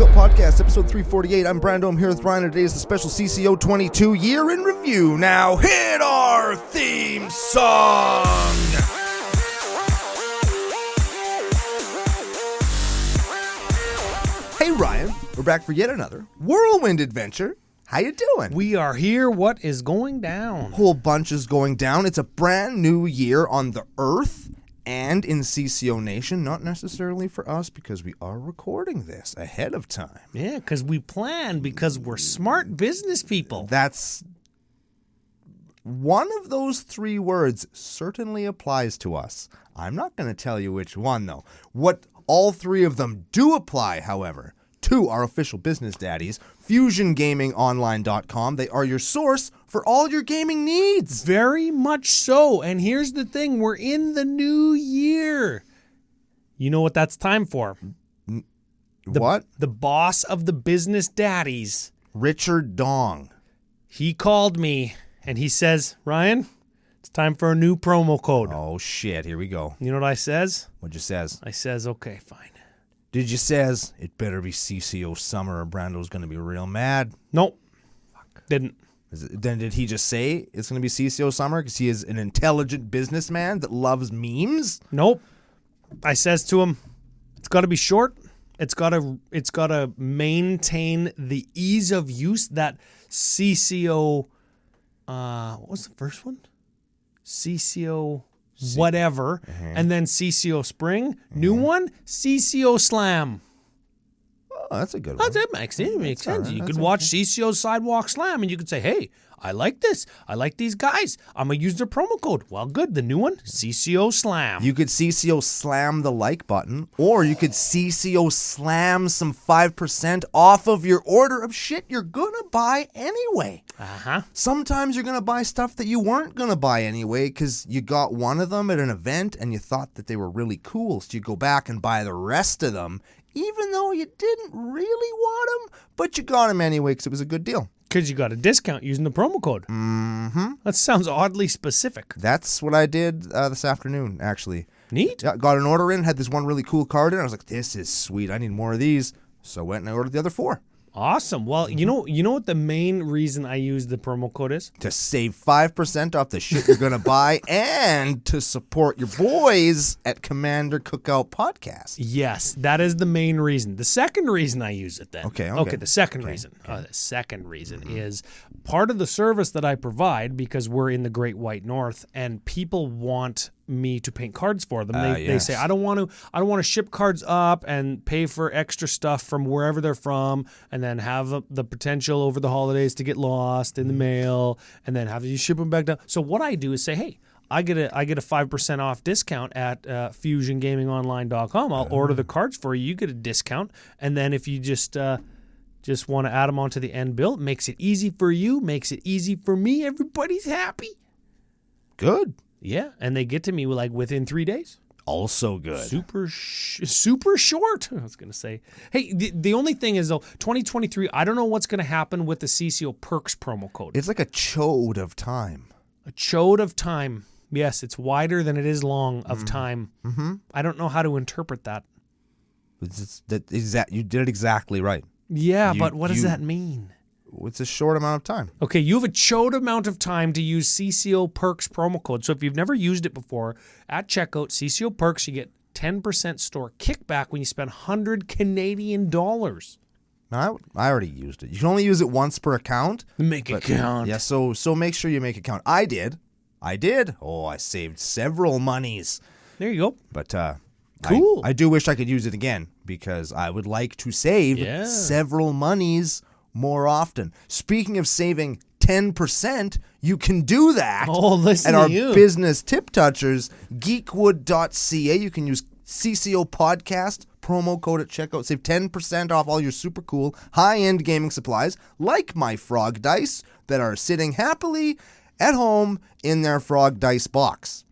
Cookout Podcast, episode 348. I'm Brando. I'm here with Ryan. Today is the special CCO 22 year in review. Now hit our theme song. Hey Ryan, we're back for yet another whirlwind adventure. How you doing? We are here. What is going down? Whole bunch is going down. It's a brand new year on the Earth and in CCO Nation. Not necessarily for us because we are recording this ahead of time. Yeah, because we plan, because we're smart business people. That's one of those three words certainly applies to us. I'm not going to tell you which one, though. What all three of them do apply, however, to our official business daddies, FusionGamingOnline.com. They are your source for all your gaming needs. Very much so. And here's the thing. We're in the new year. You know what that's time for? What? The boss of the business daddies. Richard Dong. He called me and he says, Ryan, it's time for a new promo code. Oh, shit. Here we go. You know what I says? What'd you says? I says, okay, fine. Did you says, it better be CCO Summer or Brando's going to be real mad? Nope. Fuck. Didn't. Then did he just say it's going to be CCO Summer because he is an intelligent businessman that loves memes? Nope. I says to him, it's got to be short. It's got to maintain the ease of use that CCO, what was the first one? CCO whatever, and then CCO Spring. New one, CCO Slam. Oh, that's a good one. That makes sense. Right. You could watch CCO Sidewalk Slam, and you could say, hey, I like this. I like these guys. I'm going to use their promo code. Well, good. The new one, CCO Slam. You could CCO Slam the like button, or you could CCO Slam some 5% off of your order of shit you're going to buy anyway. Uh-huh. Sometimes you're going to buy stuff that you weren't going to buy anyway because you got one of them at an event and you thought that they were really cool, so you go back and buy the rest of them, even though you didn't really want them, but you got them anyway because it was a good deal. Because you got a discount using the promo code. Mm-hmm. That sounds oddly specific. That's what I did this afternoon, actually. Neat. Yeah, got an order in, had this one really cool card in. I was like, this is sweet. I need more of these. So I went and I ordered the other 4. Awesome. Well, you know what the main reason I use the promo code is? To save 5% off the shit you're going to buy and to support your boys at Commander Cookout Podcast. Yes, that is the main reason. The second reason I use it then. Okay. The second reason. The second reason is part of the service that I provide because we're in the Great White North and people want me to paint cards for them. They say I don't want to ship cards up and pay for extra stuff from wherever they're from and then have the potential over the holidays to get lost in the mail and then have you ship them back down. So what I do is say, hey, I get a 5% off discount at FusionGamingOnline.com. I'll order the cards for you. You get a discount, and then if you just want to add them onto the end bill, it makes it easy for you, makes it easy for me. Everybody's happy. Good. Yeah, and they get to me within 3 days. Also good. Super short. I was going to say. Hey, the only thing is, though, 2023, I don't know what's going to happen with the CCO Perks promo code. It's like a chode of time. A chode of time. Yes, it's wider than it is long of time. Mm-hmm. I don't know how to interpret that. You did it exactly right. Yeah, but what does that mean? It's a short amount of time. Okay, you have a chode amount of time to use CCO Perks promo code. So if you've never used it before, at checkout, CCO Perks, you get 10% store kickback when you spend 100 Canadian dollars. No, I already used it. You can only use it once per account. Make it count. Yeah, so make sure you make it count. I did. Oh, I saved several monies. There you go. But cool. I do wish I could use it again because I would like to save several monies more often. Speaking of saving 10%, you can do that listen at our to you. business tip touchers, geekwood.ca. You can use CCO Podcast promo code at checkout. Save 10% off all your super cool high-end gaming supplies like my frog dice that are sitting happily at home in their frog dice box.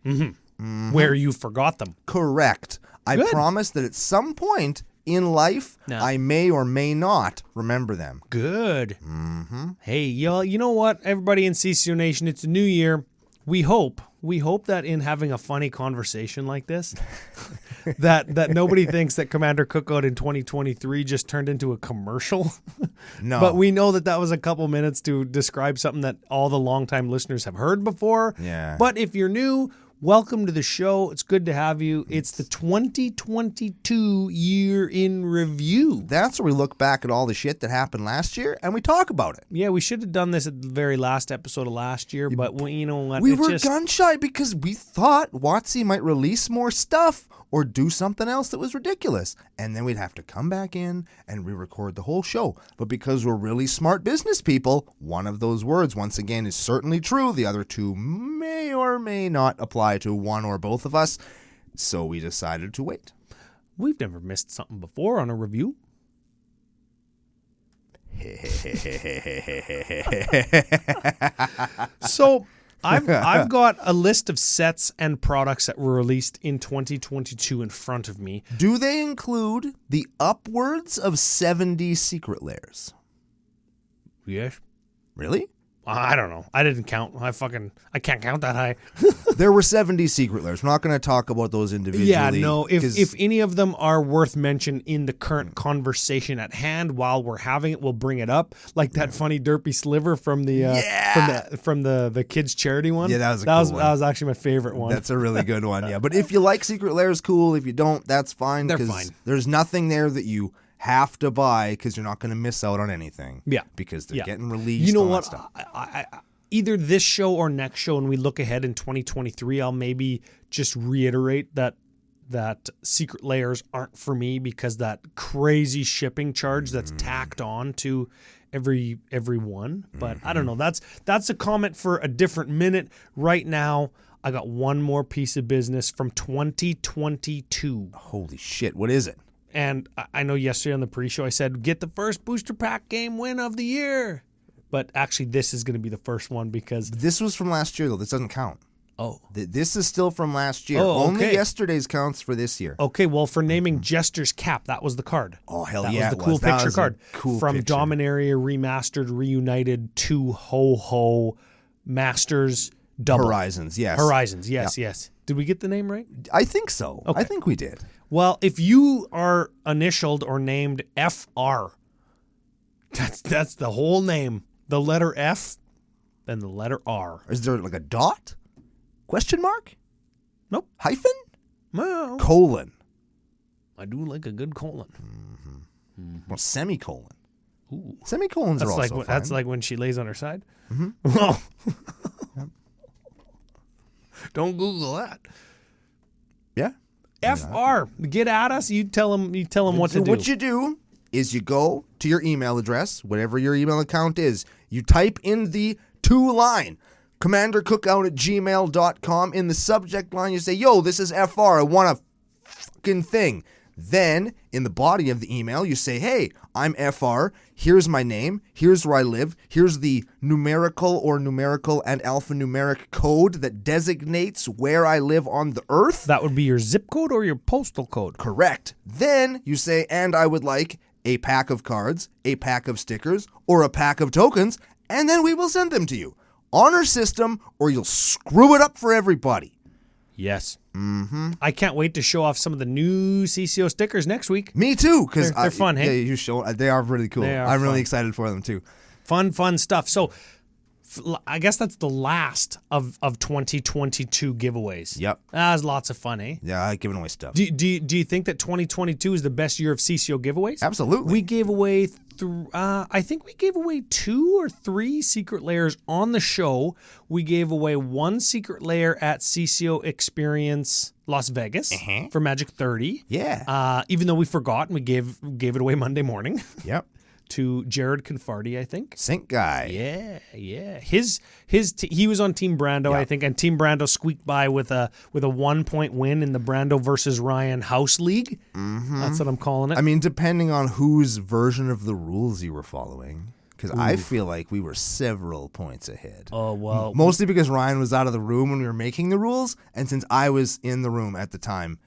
Where you forgot them. Correct. I promise that at some point in life, I may or may not remember them. Good. Mm-hmm. Hey, y'all, you know what? Everybody in CCO Nation, it's a new year. We hope we hope that in having a funny conversation like this, that nobody thinks that Commander Cookout in 2023 just turned into a commercial. No. But we know that was a couple minutes to describe something that all the longtime listeners have heard before. Yeah. But if you're new, welcome to the show. It's good to have you. It's the 2022 year in review. That's where we look back at all the shit that happened last year and we talk about it. Yeah, we should have done this at the very last episode of last year, but you know what? We were gun shy because we thought WotC might release more stuff or do something else that was ridiculous. And then we'd have to come back in and re-record the whole show. But because we're really smart business people, one of those words, once again, is certainly true. The other two may or may not apply to one or both of us. So we decided to wait. We've never missed something before on a review. So I've got a list of sets and products that were released in 2022 in front of me. Do they include the upwards of 70 secret layers? Yes. Really? I don't know. I didn't count. I can't count that high. There were 70 secret layers. We're not going to talk about those individually. Yeah, no. If any of them are worth mention in the current conversation at hand while we're having it, we'll bring it up. Like that funny derpy sliver from the kids charity one. Yeah, that was a cool one. That was actually my favorite one. That's a really good one. Yeah, but if you like secret layers, cool. If you don't, that's fine. They're fine. There's nothing there that you have to buy because you're not going to miss out on anything. Yeah. Because they're getting released. You know all what? That stuff. I either this show or next show, and we look ahead in 2023, I'll maybe just reiterate that secret layers aren't for me because that crazy shipping charge that's tacked on to every one. But I don't know. That's a comment for a different minute. Right now, I got one more piece of business from 2022. Holy shit! What is it? And I know yesterday on the pre-show I said, get the first booster pack game win of the year. But actually, this is going to be the first one because... This was from last year, though. This doesn't count. Oh. This is still from last year. Oh, okay. Only yesterday's counts for this year. Okay, well, for naming Jester's Cap, that was the card. Oh, hell that yeah, was the cool picture card. Cool from picture. Dominaria Remastered, Reunited to Ho-Ho Masters Double. Horizons, yes. Horizons, yes. Did we get the name right? I think so. Okay. I think we did. Well, if you are initialed or named FR, that's the whole name. The letter F, then the letter R. Is there like a dot? Question mark? Nope. Hyphen? No. Colon. I do like a good colon. Well, semicolon. Ooh. Semicolons are also fine. That's like when she lays on her side. Mm-hmm. Oh. Don't Google that. Yeah. FR. Get at us. You tell them what to do. What you do is you go to your email address, whatever your email account is. You type in the line, commandercookout@gmail.com. In the subject line, you say, yo, this is FR. I want a fucking thing. Then, in the body of the email, you say, hey, I'm FR. Here's my name. Here's where I live. Here's the numerical and alphanumeric code that designates where I live on the earth. That would be your zip code or your postal code. Correct. Then you say, and I would like a pack of cards, a pack of stickers, or a pack of tokens, and then we will send them to you. Honor system, or you'll screw it up for everybody. Yes. Mm-hmm. I can't wait to show off some of the new CCO stickers next week. Me too, because they're fun. Hey, yeah, you show. They are really cool. I'm really excited for them too. Fun stuff. So, I guess that's the last of 2022 giveaways. Yep. That was lots of fun, eh? Yeah, I giving away stuff. Do you think that 2022 is the best year of CCO giveaways? Absolutely. We gave away I think we gave away 2 or 3 secret layers on the show. We gave away 1 secret layer at CCO Experience Las Vegas for Magic 30. Yeah. Even though we forgot and we gave it away Monday morning. Yep. To Jared Confarty, I think. Sync guy. Yeah. He was on Team Brando, I think, and Team Brando squeaked by with a 1-point win in the Brando versus Ryan House League. Mm-hmm. That's what I'm calling it. I mean, depending on whose version of the rules you were following, because I feel like we were several points ahead. Oh, well. Mostly because Ryan was out of the room when we were making the rules, and since I was in the room at the time,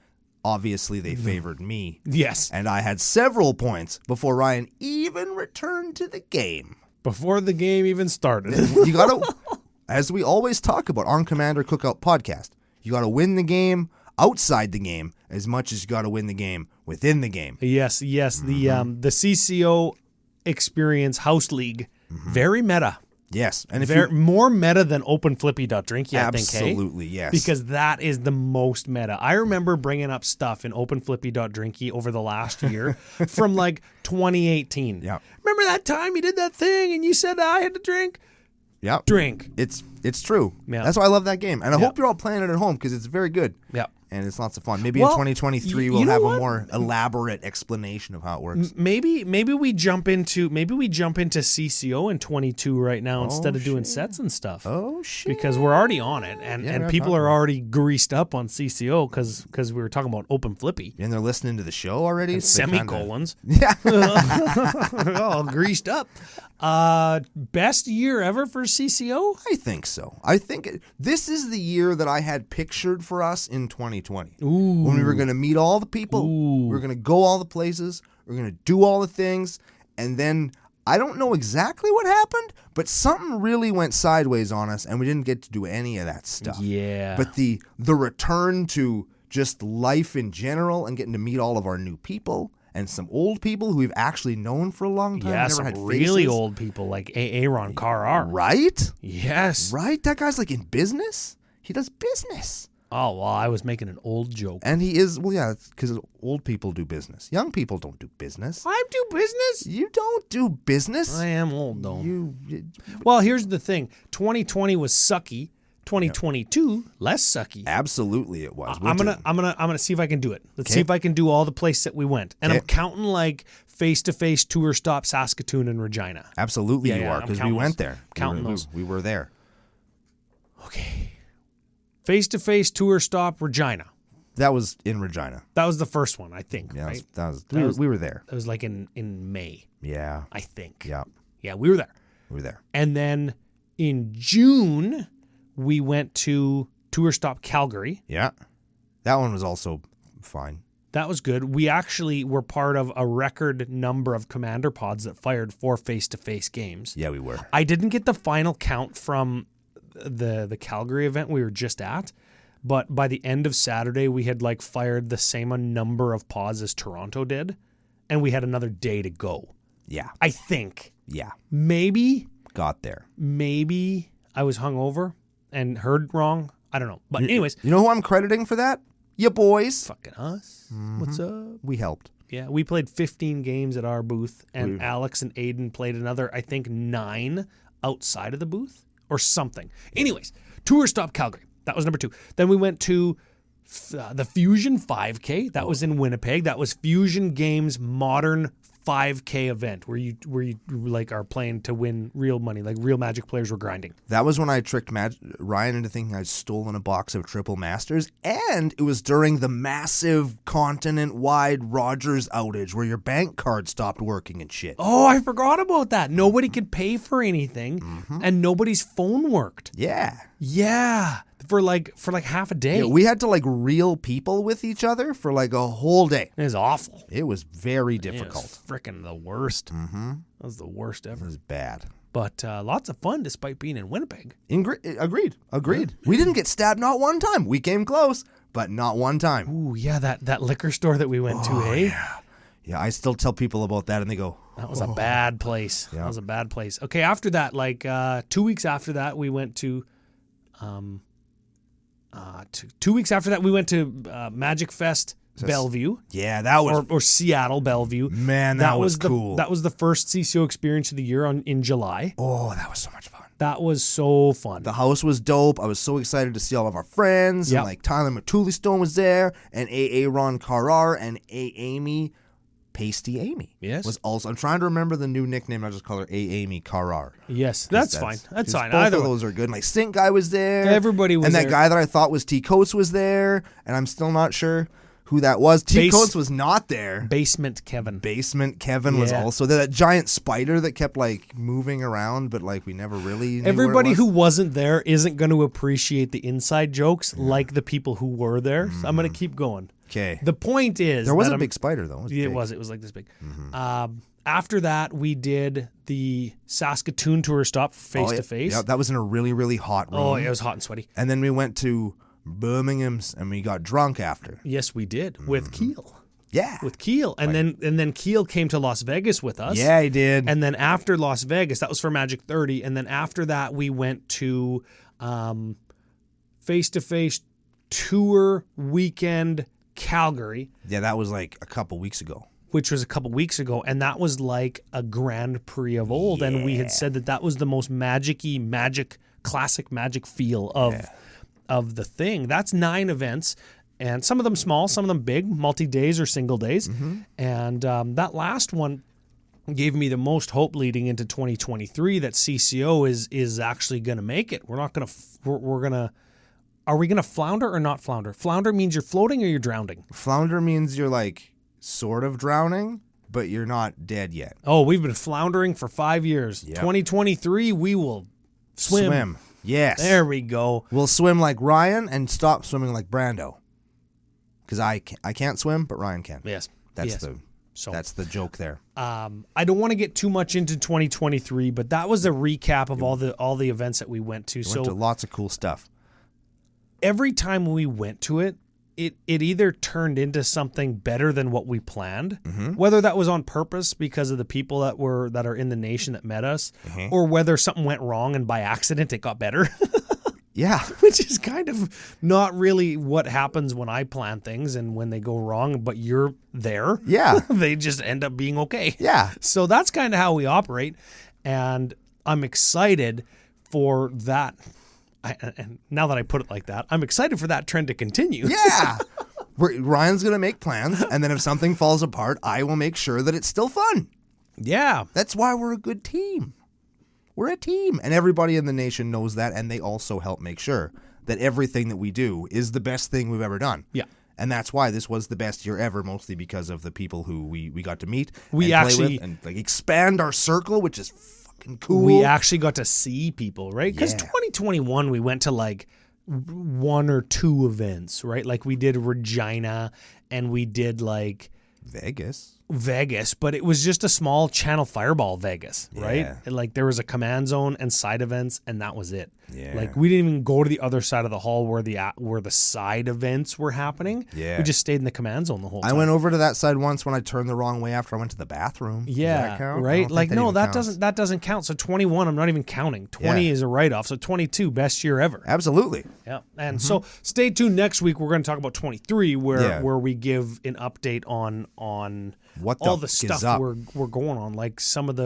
obviously, they favored me. Yes. And I had several points before Ryan even returned to the game. Before the game even started. You gotta... as we always talk about on Commander Cookout Podcast, you got to win the game outside the game as much as you got to win the game within the game. Yes. The CCO Experience House League, very meta. Yes, and if more meta than OpenFlippy.Drinky, I think. Absolutely, yes. Because that is the most meta. I remember bringing up stuff in OpenFlippy.Drinky over the last year from like 2018. Yeah. Remember that time you did that thing and you said I had to drink? Yeah. Drink. It's true. Yeah. That's why I love that game, and I hope you're all playing it at home because it's very good. Yeah. And it's lots of fun. Maybe in 2023 we'll have a more elaborate explanation of how it works. Maybe we jump into CCO in 22 right now instead of doing sets and stuff. Oh shit! Because we're already on it, and people are already greased up on CCO because we were talking about Open Flippy. And they're listening to the show already. And semicolons. Yeah. All greased up. Best year ever for CCO? I think so. I think this is the year that I had pictured for us in 2020. Ooh. When we were going to meet all the people, we were going to go all the places, we were going to do all the things, and then I don't know exactly what happened, but something really went sideways on us, and we didn't get to do any of that stuff. Yeah. But the return to just life in general and getting to meet all of our new people and some old people who we've actually known for a long time. Yeah, never some had really faces. old people like Aaron Carr. Right? Yes. Right? That guy's like in business. He does business. Oh, well, I was making an old joke. And he is, well, yeah, because old people do business. Young people don't do business. I do business? You don't do business. I am old, though. Well, here's the thing. 2020 was sucky. 2022, less sucky. Absolutely it was. I'm gonna see if I can do it. Let's see if I can do all the places that we went. And I'm counting like face-to-face tour stop Saskatoon and Regina. Absolutely you are, because we went there. Counting those. We were there. Okay. Face-to-face tour stop Regina. That was in Regina. That was the first one, I think. Yeah, right? We were there. That was like in May. Yeah. I think. Yeah. Yeah, we were there. We were there. And then in June, we went to tour stop Calgary. Yeah. That one was also fine. That was good. We actually were part of a record number of commander pods that fired 4 face-to-face games. Yeah, we were. I didn't get the final count from the Calgary event we were just at, but by the end of Saturday, we had like fired the same number of pods as Toronto did, and we had another day to go. Yeah. I think. Yeah. Maybe. Got there. Maybe I was hungover and heard wrong. I don't know. But anyways. You know who I'm crediting for that? You boys. Fucking us. Mm-hmm. What's up? We helped. Yeah, we played 15 games at our booth, and Alex and Aiden played another, I think, 9 outside of the booth or something. Anyways, tour stop Calgary. That was number 2. Then we went to the Fusion 5K. That was in Winnipeg. That was Fusion Games Modern 5K event where you like are playing to win real money, like real Magic players were grinding. That was when I tricked Ryan into thinking I'd stolen a box of Triple Masters, and it was during the massive continent-wide Rogers outage where your bank card stopped working and shit. Oh, I forgot about that. Nobody could pay for anything, and nobody's phone worked. Yeah. Yeah. For like half a day. Yeah, we had to like reel people with each other for like a whole day. It was awful. It was very difficult. It was freaking the worst. Mm-hmm. That was the worst ever. It was bad. But lots of fun despite being in Winnipeg. Agreed. We didn't get stabbed not one time. We came close, but not one time. Ooh, yeah, that liquor store that we went to, eh? Yeah. Yeah, I still tell people about that and they go, that was a bad place. Yeah. That was a bad place. Okay, after that, like 2 weeks after that, we went to 2 weeks after that, we went to Magic Fest Bellevue. Yeah, that was... Or Seattle Bellevue. Man, that was cool. That was the first CCO experience of the year in July. Oh, that was so much fun. That was so fun. The house was dope. I was so excited to see all of our friends. Yep. And like Tyler Matulistone was there, and A. Ron Carrar, and A. Amy... Pasty Amy. Yes. Was also... I'm trying to remember the new nickname. I'll just call her A. Amy Carrar. Yes, that's fine. That's fine. Both Either of those are good. Like Sink Guy was there. Everybody was there. there. And that guy that I thought was T. Coates was there, and I'm still not sure who that was. T. Coates was not there. Basement Kevin was also there. That giant spider that kept like moving around, but like we never really knew Everybody where it was. who wasn't there isn't going to appreciate the inside jokes like the people who were there. So I'm going to keep going. Okay. The point is, there was a big spider though. It was like this big. After that, we did the Saskatoon tour stop face to face. Yeah, that was in a really, really hot room. Oh, it was hot and sweaty. And then we went to Birmingham's and we got drunk after. Yes, we did with Keel. Yeah, with Keel, and then Keel came to Las Vegas with us. Yeah, he did. And then after Las Vegas, that was for Magic 30. And then after that, we went to face to face tour weekend Calgary. Yeah, that was like a couple weeks ago. Which was a couple weeks ago, and that was like a Grand Prix of old. Yeah. And we had said that was the most classic Magic feel of the thing. That's 9 events, and some of them small, some of them big, multi-days or single days. And that last one gave me the most hope leading into 2023 that CCO is actually going to make it. We're not going to. Are we going to flounder or not flounder? Flounder means you're floating or you're drowning. Flounder means you're like sort of drowning, but you're not dead yet. Oh, we've been floundering for 5 years. Yep. 2023, we will swim. Yes. There we go. We'll swim like Ryan and stop swimming like Brando. Because I can't swim, but Ryan can. Yes. That's the joke there. I don't want to get too much into 2023, but that was a recap of all the events that we went to. We went to lots of cool stuff. Every time we went to it either turned into something better than what we planned, whether that was on purpose because of the people that are in the nation that met us, or whether something went wrong and by accident it got better. Yeah. Which is kind of not really what happens when I plan things and when they go wrong, but you're there. Yeah. They just end up being okay. Yeah. So that's kind of how we operate. And I'm excited for that. And now that I put it like that, I'm excited for that trend to continue. Yeah. Ryan's going to make plans, and then if something falls apart, I will make sure that it's still fun. Yeah. That's why we're a good team. We're a team. And everybody in the nation knows that, and they also help make sure that everything that we do is the best thing we've ever done. Yeah. And that's why this was the best year ever, mostly because of the people who we got to meet and play with and like expand our circle, which is fucking cool. We actually got to see people, right? Because 2021, we went to like 1 or 2 events, right? Like we did Regina and we did like Vegas, but it was just a small Channel Fireball Vegas, right? And like there was a command zone and side events, and that was it. Yeah. Like we didn't even go to the other side of the hall where the side events were happening. Yeah. We just stayed in the command zone the whole time. I went over to that side once when I turned the wrong way after I went to the bathroom. Yeah. Does that count? Right? Like no, that doesn't count. So 21, I'm not even counting. 20 is a write-off. So 22, best year ever. Absolutely. Yeah. And so stay tuned next week. We're going to talk about 23 where we give an update on what all the stuff we're going on, like some of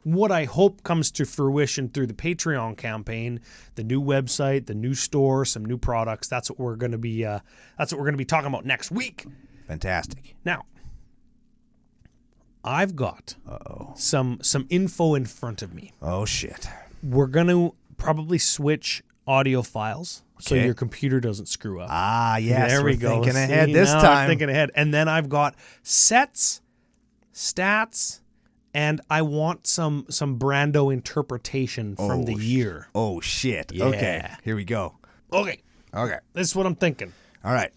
what I hope comes to fruition through the Patreon campaign, the new website, the new store, some new products. That's what we're going to be talking about next week. Fantastic. Now, I've got some info in front of me. Oh shit. We're going to probably switch audio files. So your computer doesn't screw up. Ah, yes. There we go. Thinking ahead this time. I'm thinking ahead. And then I've got sets, stats, and I want some Brando interpretation from the year. Oh, shit. Yeah. Okay. Here we go. Okay. This is what I'm thinking. All right.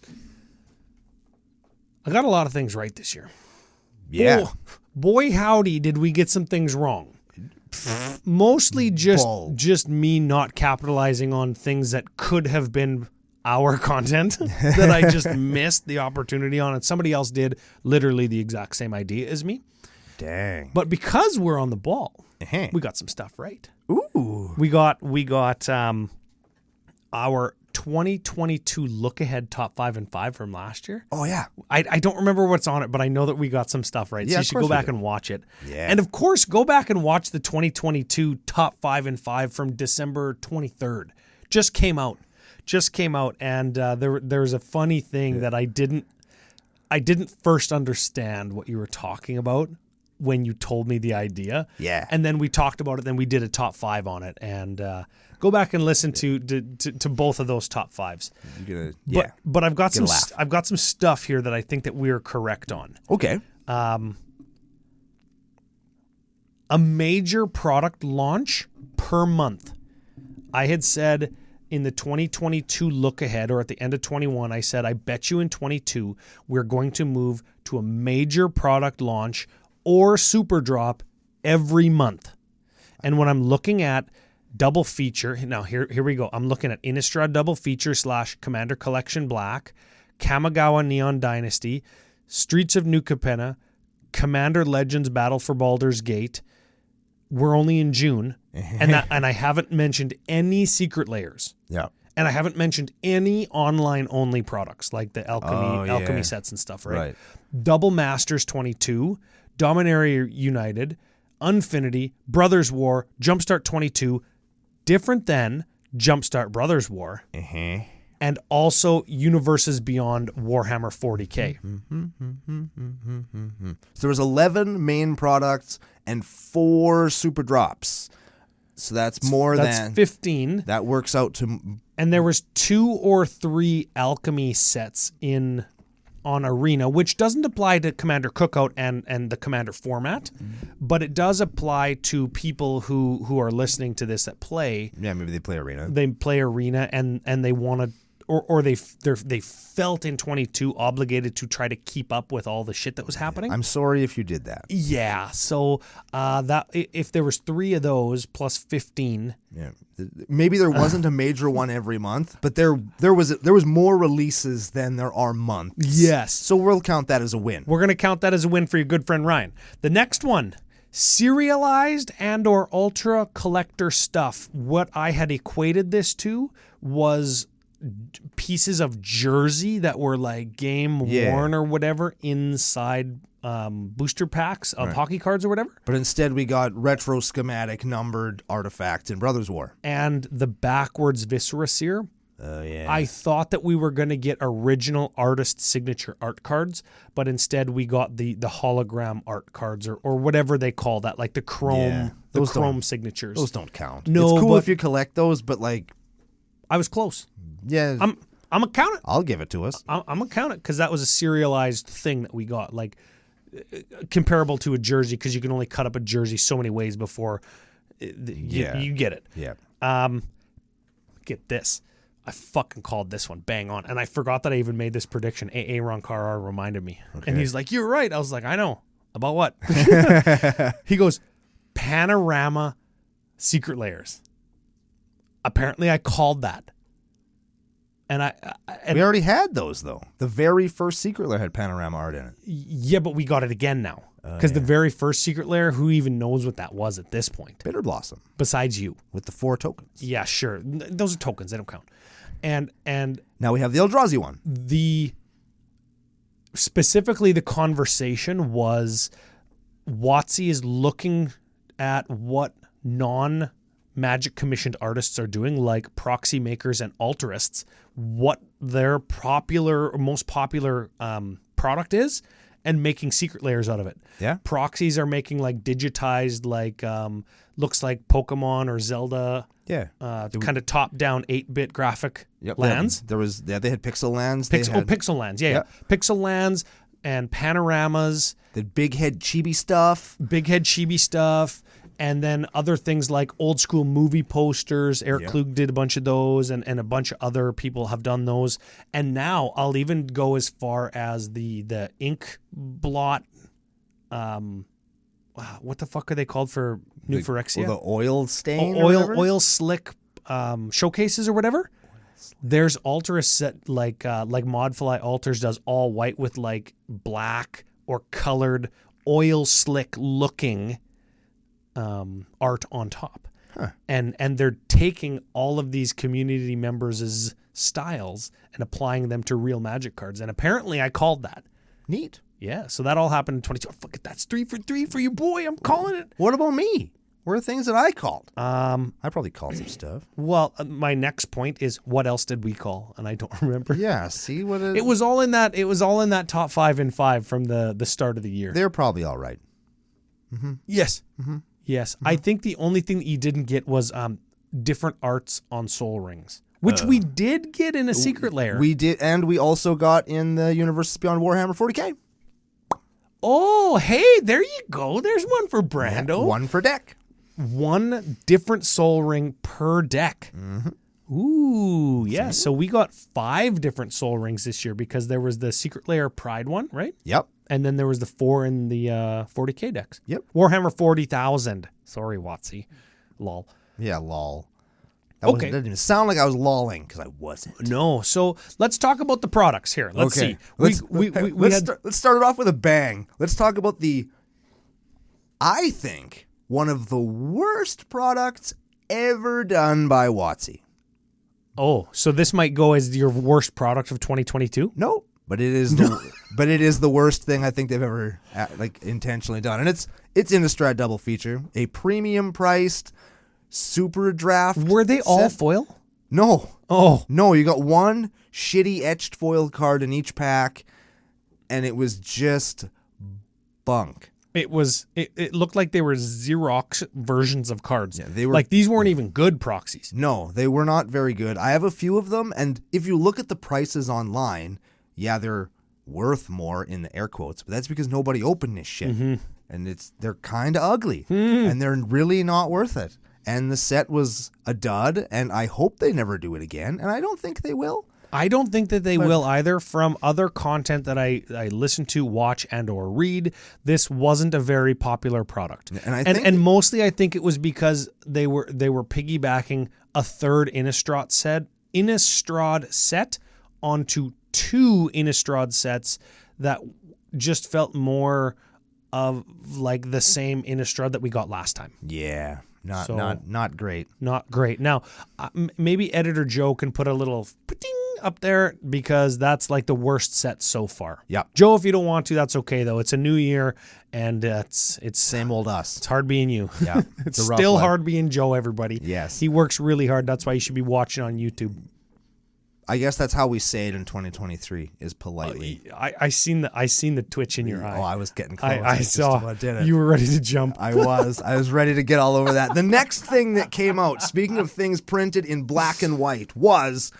I got a lot of things right this year. Yeah. Boy, howdy, did we get some things wrong. Mostly just me not capitalizing on things that could have been our content that I just missed the opportunity on, and somebody else did literally the exact same idea as me. Dang. But because we're on the ball, we got some stuff right. Ooh. We got our 2022 look ahead top 5 and 5 from last year. Oh yeah. I don't remember what's on it, but I know that we got some stuff right. Yeah, so you should go back and watch it. Yeah. And of course, go back and watch the 2022 top 5 and 5 from December 23rd. Just came out. And there's a funny thing that I didn't first understand what you were talking about when you told me the idea. Yeah. And then we talked about it. Then we did a top 5 on it. And go back and listen to both of those top 5s. But I've got some stuff here that I think that we're correct on. Okay. A major product launch per month. I had said in the 2022 look ahead, or at the end of 21, I said, I bet you in 22, we're going to move to a major product launch or super drop every month. And when I'm looking at double feature, now here we go. I'm looking at Innistrad double feature / Commander Collection Black, Kamigawa Neon Dynasty, Streets of New Capenna, Commander Legends Battle for Baldur's Gate. We're only in June, and I haven't mentioned any secret layers. Yeah. And I haven't mentioned any online-only products like the alchemy sets and stuff, right? Double Masters 22, Dominaria United, Unfinity, Brothers War, Jumpstart 22, different than Jumpstart Brothers War, and also Universes Beyond Warhammer 40K. So there was 11 main products and 4 super drops. So that's than 15. That works out to... And there was 2 or 3 alchemy sets on Arena, which doesn't apply to Commander Cookout and the Commander format, but it does apply to people who are listening to this that play. Yeah, maybe they play Arena. They play Arena and they want to, or they felt in 22 obligated to try to keep up with all the shit that was happening. I'm sorry if you did that. Yeah, so that if there was 3 of those plus 15. Yeah. Maybe there wasn't a major one every month, but there was more releases than there are months. Yes. So we'll count that as a win. We're going to count that as a win for your good friend Ryan. The next one, serialized and or ultra collector stuff. What I had equated this to was pieces of jersey that were like game worn or whatever inside booster packs of hockey cards or whatever. But instead we got retro schematic numbered artifacts in Brothers War. And the backwards Viscera Seer. I thought that we were going to get original artist signature art cards, but instead we got the hologram art cards or whatever they call that, like the chrome signatures. Those don't count. No, it's cool if you collect those, but like I was close. Yeah. I'm gonna count it. I'll give it to us. I'm gonna count it because that was a serialized thing that we got, like comparable to a jersey, because you can only cut up a jersey so many ways before you get it. Yeah. Get this. I fucking called this one bang on, and I forgot that I even made this prediction. Ron Carr reminded me, and he's like, "You're right." I was like, "I know about what?" He goes, "Panorama secret layers." Apparently, I called that. And we already had those, though. The very first secret layer had panorama art in it. Yeah, but we got it again now. Because the very first secret layer, who even knows what that was at this point? Bitter Blossom. Besides you. With the 4 tokens. Yeah, sure. Those are tokens. They don't count. And now we have the Eldrazi one. Specifically, the conversation was WotC is looking at what non-Magic commissioned artists are doing, like proxy makers and altruists, what their most popular product is, and making secret layers out of it. Yeah. Proxies are making like digitized, like looks like Pokemon or Zelda. Yeah. Kind of top-down 8-bit graphic lands. They had pixel lands. Pixel lands. Yeah. Pixel lands and panoramas. The big head chibi stuff. And then other things like old school movie posters. Eric Klug did a bunch of those, and a bunch of other people have done those. And now I'll even go as far as the ink blot. What the fuck are they called for New Phyrexia? Or the oil stain? Oil slick showcases or whatever. There's altars that like Modfly Altars does all white with like black or colored oil slick looking art on top. And they're taking all of these community members' styles and applying them to real Magic cards. And apparently I called that. Neat. Yeah, so that all happened in 22. Oh, fuck it, that's 3 for 3 for you, boy. I'm calling it. What about me? What are things that I called? I probably called some stuff. Well, my next point is, what else did we call? And I don't remember. Yeah, see what it was all in that. It was all in that top 5 in 5 from the start of the year. They're probably all right. Mm-hmm. Yes. Mm-hmm. Yes. Mm-hmm. I think the only thing that you didn't get was different arts on Soul Rings, which we did get in a secret layer. We did, and we also got in the Universes Beyond Warhammer 40K. Oh, hey, there you go. There's one for Brando. Yeah, one for deck. One different Soul Ring per deck. Mm-hmm. Ooh, yes. So we got 5 different Soul Rings this year because there was the Secret Lair Pride one, right? Yep. And then there was the 4 in the 40K decks. Yep. Warhammer 40,000. Sorry, Watsy. Lol. Yeah, lol. That didn't even sound like I was lolling because I wasn't. No. So let's talk about the products here. Let's see. Let's start it off with a bang. Let's talk about I think, one of the worst products ever done by Watsy. Oh, so this might go as your worst product of 2022? No, but it is the worst thing I think they've ever intentionally done. And it's Innistrad double feature, a premium priced super draft. Were they all foil? No. Oh. No, you got one shitty etched foil card in each pack, and it was just bunk. It looked like they were Xerox versions of cards. Yeah, they were like these weren't even good proxies. No, they were not very good. I have a few of them, and if you look at the prices online, yeah, they're worth more in the air quotes, but that's because nobody opened this shit. Mm-hmm. And they're kind of ugly, and they're really not worth it. And the set was a dud, and I hope they never do it again, and I don't think they will. I don't think that they will either. From other content that I listen to, watch, and or read, this wasn't a very popular product. And mostly I think it was because they were piggybacking a third Innistrad set onto 2 Innistrad sets that just felt more of like the same Innistrad that we got last time. Yeah. Not great. Not great. Now, maybe Editor Joe can put a little ding up there because that's like the worst set so far. Yeah. Joe, if you don't want to, that's okay though. It's a new year and it's same old us. It's hard being you. Yeah. It's still hard being Joe, everybody. Yes. He works really hard. That's why you should be watching on YouTube. I guess that's how we say it in 2023 is politely. I seen the twitch in your eye. Oh, I was getting close. I saw you were ready to jump. I was ready to get all over that. The next thing that came out, speaking of things printed in black and white, was,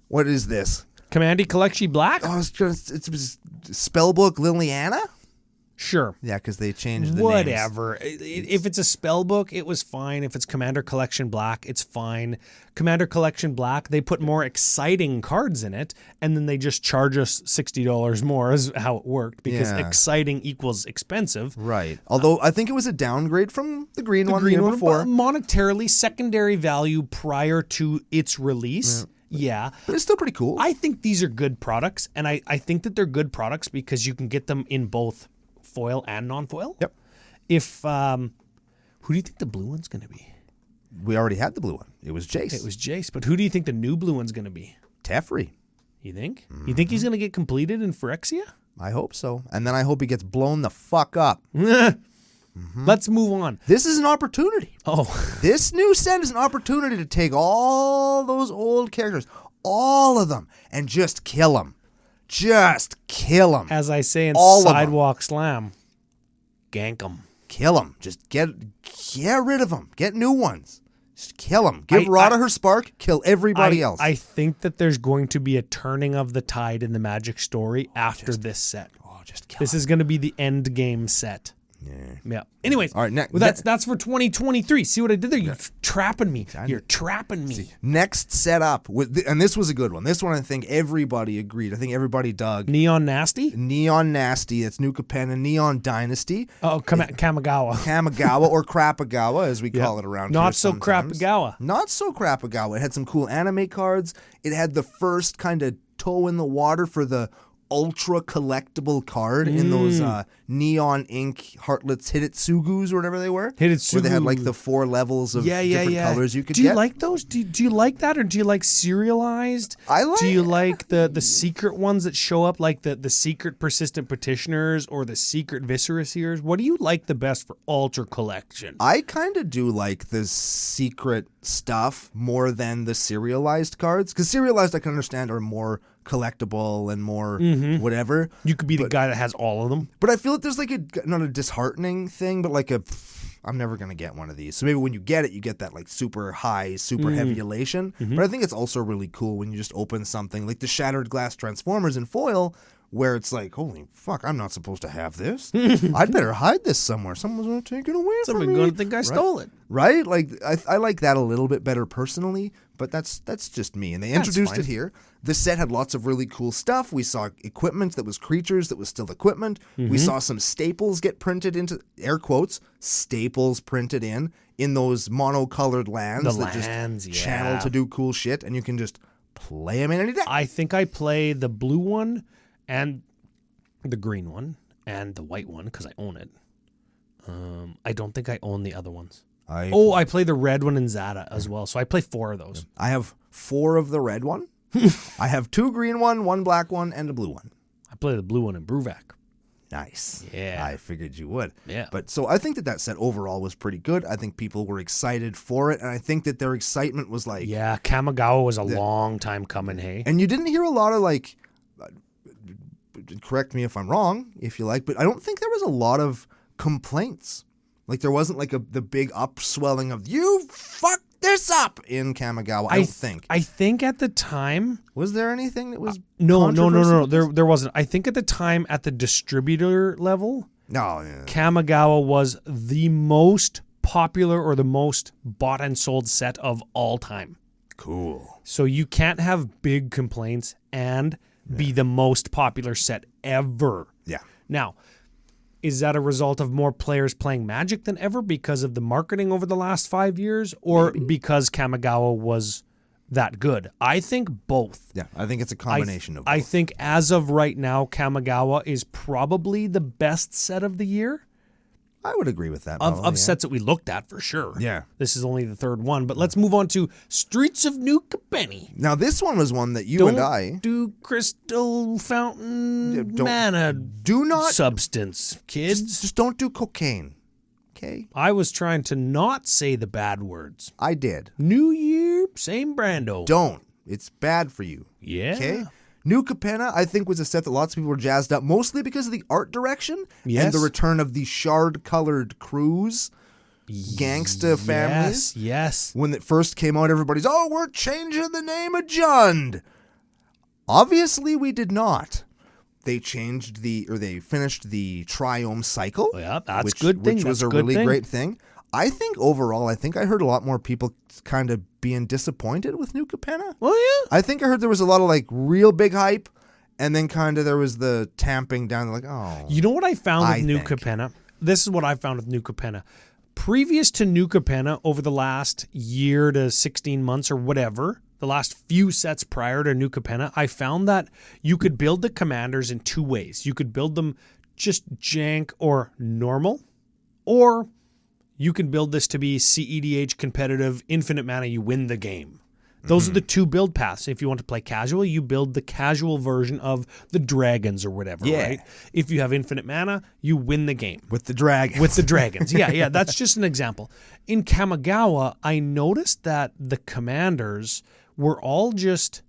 what is this? Commandy Collection Black? Oh, it's Spellbook Liliana? Sure. Yeah, because they changed the Whatever. names. If it's a spell book, it was fine. If it's Commander Collection Black, it's fine. Commander Collection Black, they put more exciting cards in it, and then they just charge us $60 more is how it worked, because exciting equals expensive. Right. Although I think it was a downgrade from the green one the year before. Monetarily, secondary value prior to its release. Yeah. But it's still pretty cool. I think these are good products, and I think that they're good products because you can get them in both foil and non-foil. Yep. If who do you think the blue one's going to be? We already had the blue one. It was Jace. But who do you think the new blue one's going to be? Teferi. You think? You think he's going to get completed in Phyrexia? I hope so. And then I hope he gets blown the fuck up. Let's move on. This is an opportunity. Oh. This new set is an opportunity to take all those old characters, all of them, and just kill them. Just kill them. As I say in all Sidewalk Slam, gank them. Kill them. Just get rid of them. Get new ones. Just kill them. Give Rada her spark. Kill everybody else. I think that there's going to be a turning of the tide in the Magic story after this set. Just kill This is going to be the end game set. Yeah. Anyways, all right, that's for 2023. See what I did there? You're trapping me. You're trapping me. Next setup, and this was a good one. This one I think everybody agreed. I think everybody dug. Neon Nasty? Neon Nasty. That's New Capenna. Neon Dynasty. Oh, Kamigawa. Kamigawa or Crapagawa as we call it around here. Not so Crapagawa. Not so Crapagawa. It had some cool anime cards. It had the first kind of toe in the water for the ultra collectible card in those neon ink Heartlets Hitotsugus or whatever they were. Hitotsugu. Where they had like the 4 levels of different colors you could get. Do you like those? Do you like that, or do you like serialized? Do you like the secret ones that show up, like the secret persistent petitioners or the secret viscera seers? What do you like the best for ultra collection? I kind of do like the secret stuff more than the serialized cards, because serialized I can understand are more collectible and more whatever. You could be the guy that has all of them. But I feel like there's like not a disheartening thing, but like I'm never going to get one of these. So maybe when you get it, you get that like super high, super heavy elation. But I think it's also really cool when you just open something like the Shattered Glass Transformers in foil, where it's like, holy fuck, I'm not supposed to have this. I'd better hide this somewhere. Someone's going to take it away from me. Someone's going to think I stole it. Right? Like, I like that a little bit better personally, but that's just me. And they introduced it here. The set had lots of really cool stuff. We saw equipment that was creatures that was still equipment. We saw some staples get printed into, air quotes, staples printed in those monocolored lands that just channel to do cool shit, and you can just play them in any deck. I think I play the blue one and the green one and the white one because I own it. I don't think I own the other ones. I play the red one in Zada as well. So I play 4 of those. I have 4 of the red one. I have 2 green one, 1 black one, and a blue one. I play the blue one in Bruvac. Nice. Yeah. I figured you would. Yeah. But so I think that set overall was pretty good. I think people were excited for it. And I think that their excitement was like... Yeah, Kamigawa was a long time coming, hey? And you didn't hear a lot of like... Correct me if I'm wrong, if you like, but I don't think there was a lot of complaints. Like there wasn't like the big upswelling of, you fucked this up in Kamigawa, I don't think. I think at the time... Was there anything that was No. There wasn't. I think at the time at the distributor level, Kamigawa was the most popular or the most bought and sold set of all time. Cool. So you can't have big complaints and be the most popular set ever. Yeah. Now, is that a result of more players playing Magic than ever because of the marketing over the last 5 years, or because Kamigawa was that good? I think both. Yeah, I think it's a combination of both. I think as of right now, Kamigawa is probably the best set of the year. I would agree with that. Of sets that we looked at, for sure. Yeah. This is only the 3rd one, but let's move on to Streets of New Capenny. Now, this one was one that you and I... do crystal fountain mana do not substance, kids. Just don't do cocaine, okay? I was trying to not say the bad words. I did. New Year, same Brando. Don't. It's bad for you. Yeah. Okay? New Capenna, I think, was a set that lots of people were jazzed up, mostly because of the art direction and the return of the shard-colored crews, gangsta families. Yes. When it first came out, everybody's, we're changing the name of Jund. Obviously, we did not. They finished the Triome cycle. Yeah, that's a good thing. Which was a really great thing. I think overall, I heard a lot more people kind of being disappointed with New Capenna. Oh, yeah? I think I heard there was a lot of like real big hype, and then kind of there was the tamping down, like, oh. You know what I found with New Capenna? This is what I found with New Capenna. Previous to New Capenna, over the last year to 16 months or whatever, the last few sets prior to New Capenna, I found that you could build the commanders in 2 ways. You could build them just jank or normal, or you can build this to be CEDH competitive, infinite mana, you win the game. Those are the 2 build paths. If you want to play casual, you build the casual version of the dragons or whatever, right? If you have infinite mana, you win the game. With the dragons. Yeah, that's just an example. In Kamigawa, I noticed that the commanders were all just,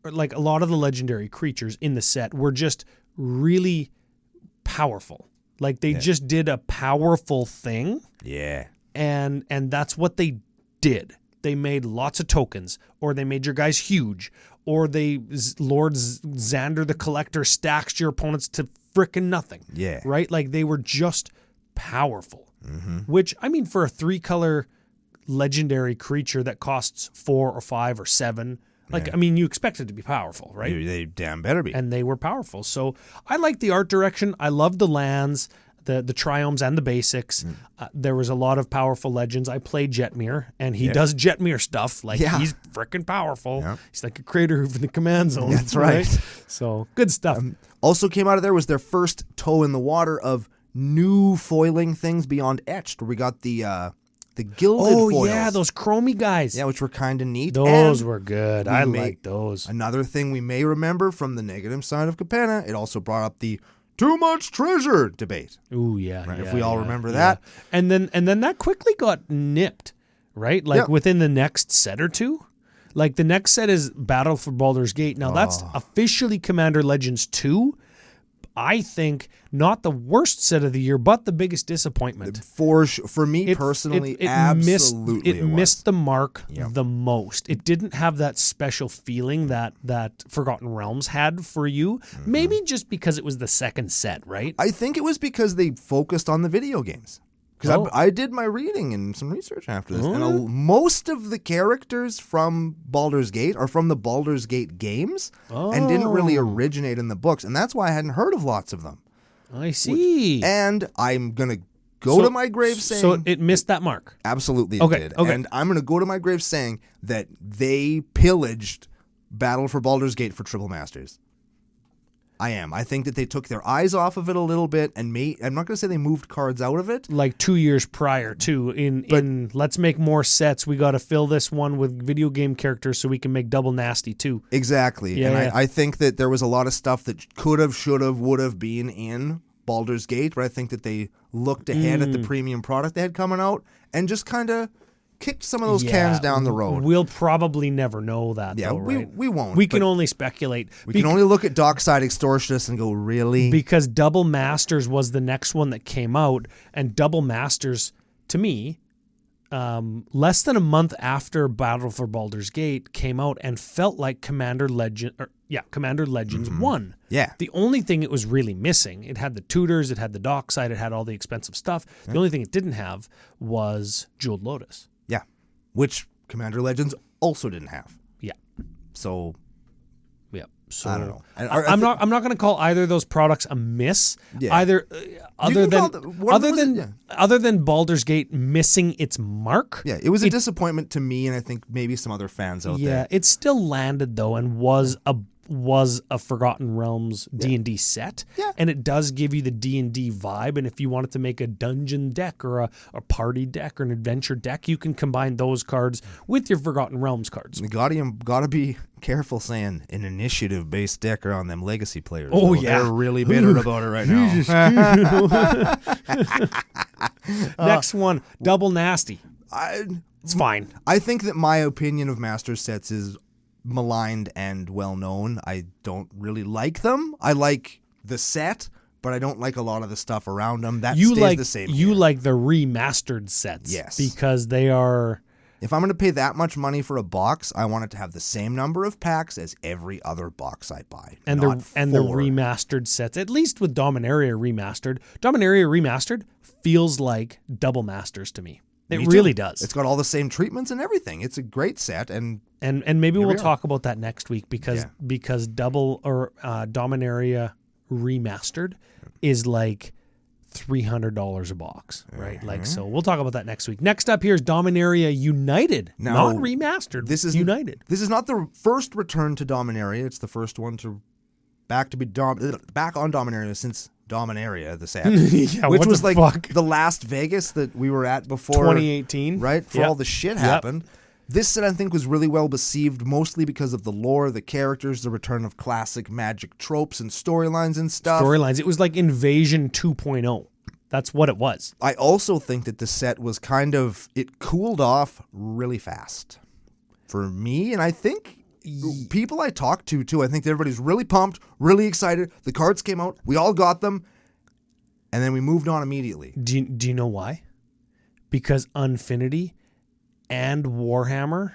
like a lot of the legendary creatures in the set were just really powerful. Like they just did a powerful thing. Yeah. And that's what they did. They made lots of tokens, or they made your guys huge, or Lord Xander the Collector stacks your opponents to frickin' nothing. Yeah. Right? Like they were just powerful. Which, I mean, for a 3-color legendary creature that costs 4 or 5 or 7, I mean, you expect it to be powerful, right? They damn better be. And they were powerful. So I like the art direction. I love the lands, the triomes and the basics. There was a lot of powerful legends. I played Jetmir, and he does Jetmir stuff. Like, he's freaking powerful. Yeah. He's like a crater hoof in the command zone. That's right. So good stuff. Also came out of there was their first toe in the water of new foiling things beyond etched, where we got the gilded foils. Oh, yeah, those chromey guys. Yeah, which were kind of neat. Those were good. I like those. Another thing we may remember from the negative side of Capenna, it also brought up the too much treasure debate. Ooh, yeah. Right, yeah if we all remember that. And then that quickly got nipped, right? Like within the next set or two. Like the next set is Battle for Baldur's Gate. Now that's officially Commander Legends 2. I think not the worst set of the year, but the biggest disappointment. For me personally, absolutely it missed the mark the most. It didn't have that special feeling that Forgotten Realms had for you. Mm-hmm. Maybe just because it was the second set, right? I think it was because they focused on the video games. Because I did my reading and some research after this, and most of the characters from Baldur's Gate are from the Baldur's Gate games and didn't really originate in the books, and that's why I hadn't heard of lots of them. I see. And I'm going to go to my grave saying... So it missed that mark? Absolutely it did. Okay. And I'm going to go to my grave saying that they pillaged Battle for Baldur's Gate for Triple Masters. I am. I think that they took their eyes off of it a little bit and I'm not going to say they moved cards out of it. Like 2 years prior, too. In let's make more sets. We got to fill this one with video game characters so we can make Double Nasty, too. Exactly. Yeah, and I think that there was a lot of stuff that could have, should have, would have been in Baldur's Gate, but I think that they looked ahead at the premium product they had coming out and just kind of kicked some of those cans down the road. We'll probably never know that, though, right? We won't. We can only speculate. We can only look at Dockside Extortionist and go, really? Because Double Masters was the next one that came out, and Double Masters, to me, less than a month after Battle for Baldur's Gate came out and felt like Commander Legends 1. Yeah. The only thing it was really missing, it had the tutors, it had the Dockside, it had all the expensive stuff. The only thing it didn't have was Jeweled Lotus. Yeah, which Commander Legends also didn't have. Yeah. So, so I don't know. I'm not going to call either of those products a miss. Yeah. Other than Baldur's Gate missing its mark. Yeah, it was a disappointment to me, and I think maybe some other fans out there. Yeah, it still landed though, and was a Forgotten Realms D&D set. Yeah. And it does give you the D&D vibe. And if you wanted to make a dungeon deck or a party deck or an adventure deck, you can combine those cards with your Forgotten Realms cards. You gotta be careful saying an initiative-based deck are on them legacy players. Oh, yeah. They're really bitter about it right now. Next one, Double Nasty. It's fine. I think that my opinion of Master Sets is maligned and well known. I don't really like them. I like the set, but I don't like a lot of the stuff around them. That stays the same. You like the remastered sets, yes, because they are. If I'm going to pay that much money for a box, I want it to have the same number of packs as every other box I buy. And the remastered sets, at least with Dominaria Remastered feels like Double Masters to me. It really does. It's got all the same treatments and everything. It's a great set, and maybe we'll talk about that next week because Double or Dominaria Remastered is like $300 a box, right? Like, so we'll talk about that next week. Next up here is Dominaria United, not Remastered. This is United. This is not the first return to Dominaria. It's the first one back on Dominaria since Dominaria, the set, which was like the last Vegas that we were at before 2018, right? For all the shit happened. This set I think was really well received, mostly because of the lore, the characters, the return of classic Magic tropes and storylines and stuff. It was like Invasion 2.0. That's what it was. I also think that the set was it cooled off really fast for me, and I think people I talked to, too, I think everybody's really pumped, really excited. The cards came out. We all got them. And then we moved on immediately. Do you know why? Because Unfinity and Warhammer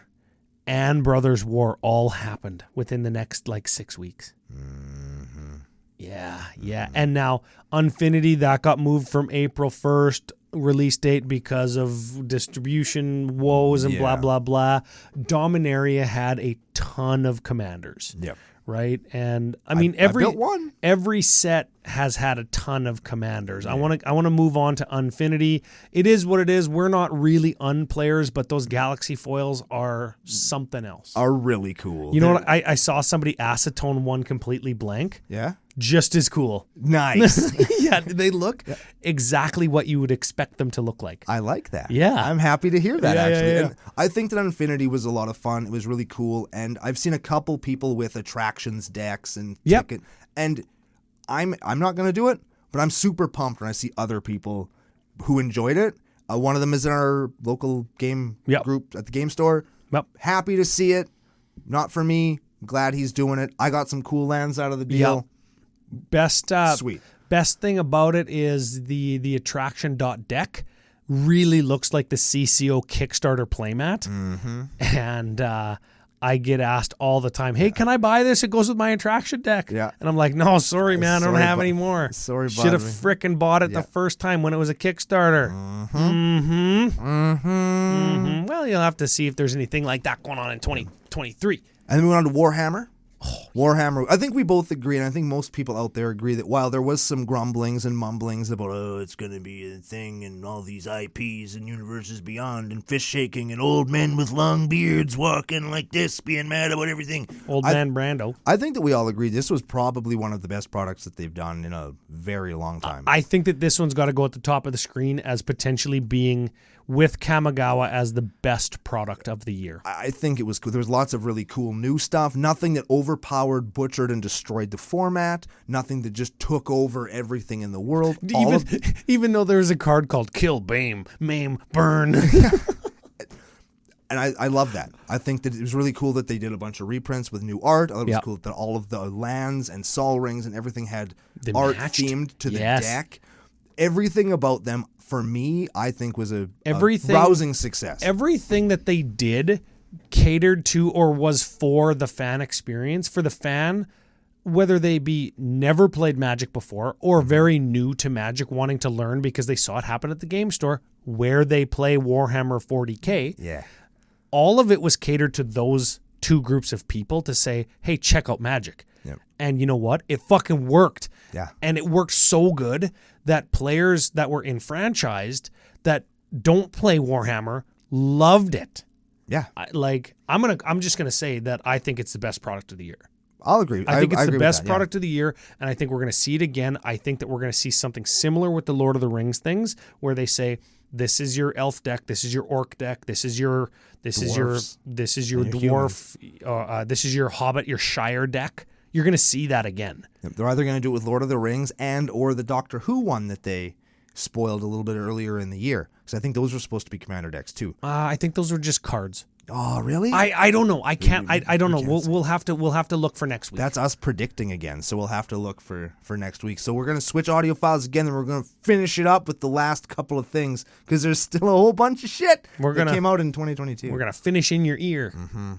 and Brothers War all happened within the next, 6 weeks. Mm-hmm. Yeah. And now Unfinity, that got moved from April 1st. Release date because of distribution woes and blah, blah, blah. Dominaria had a ton of commanders. Yep. Right? And I mean, every set has had a ton of commanders. Yeah. I want to move on to Unfinity. It is what it is. We're not really unplayers, but those Galaxy foils are something else. Are really cool. You know what? I saw somebody acetone one completely blank. Yeah. Just as cool. Nice. Yeah, they look exactly what you would expect them to look like. I like that. Yeah. I'm happy to hear that, actually. Yeah. And I think that Infinity was a lot of fun. It was really cool. And I've seen a couple people with attractions decks and ticket. And I'm not going to do it, but I'm super pumped when I see other people who enjoyed it. One of them is in our local game group at the game store. Yep. Happy to see it. Not for me. Glad he's doing it. I got some cool lands out of the deal. Sweet. Best thing about it is the attraction.deck really looks like the CCO Kickstarter playmat. And I get asked all the time, hey, can I buy this? It goes with my attraction deck. Yeah. And I'm like, no, sorry, man. I don't have any more. Sorry, should have frickin' bought it the first time when it was a Kickstarter. Well, you'll have to see if there's anything like that going on in 2023. And then we went on to Warhammer. Warhammer, I think we both agree, and I think most people out there agree that while there was some grumblings and mumblings about, it's going to be a thing and all these IPs and universes beyond and fish shaking and old men with long beards walking like this, being mad about everything. Old man Brando. I think that we all agree this was probably one of the best products that they've done in a very long time. I think that this one's got to go at the top of the screen as potentially being, with Kamigawa, as the best product of the year. I think it was cool. There was lots of really cool new stuff. Nothing that overpowered, butchered, and destroyed the format. Nothing that just took over everything in the world. Even though there's a card called Kill, Maim, Burn. And I love that. I think that it was really cool that they did a bunch of reprints with new art. I thought it was cool that all of the lands and Sol Rings and everything had art themed to the deck. Everything about them, for me, I think was a rousing success. Everything that they did catered to or was for the fan experience. For the fan, whether they be never played Magic before or very new to Magic, wanting to learn because they saw it happen at the game store where they play Warhammer 40K. Yeah. All of it was catered to those two groups of people to say, hey, check out Magic. Yep. And you know what? It fucking worked. Yeah. And it worked so good that players that were enfranchised that don't play Warhammer loved it. Yeah. I'm just gonna say that I think it's the best product of the year. I'll agree. I think it's the best product of the year, and I think we're gonna see it again. I think that we're gonna see something similar with the Lord of the Rings things, where they say, this is your elf deck, this is your orc deck, this is your dwarf, this is your hobbit, your shire deck. You're going to see that again. They're either going to do it with Lord of the Rings and or the Doctor Who one that they spoiled a little bit earlier in the year. Because I think those were supposed to be commander decks too. I think those were just cards. Oh, really? I don't know. I can't. I don't know. We'll have to look for next week. That's us predicting again. So we'll have to look for next week. So we're going to switch audio files again, and we're going to finish it up with the last couple of things because there's still a whole bunch of shit that came out in 2022. We're going to finish in your ear. Mm-hmm.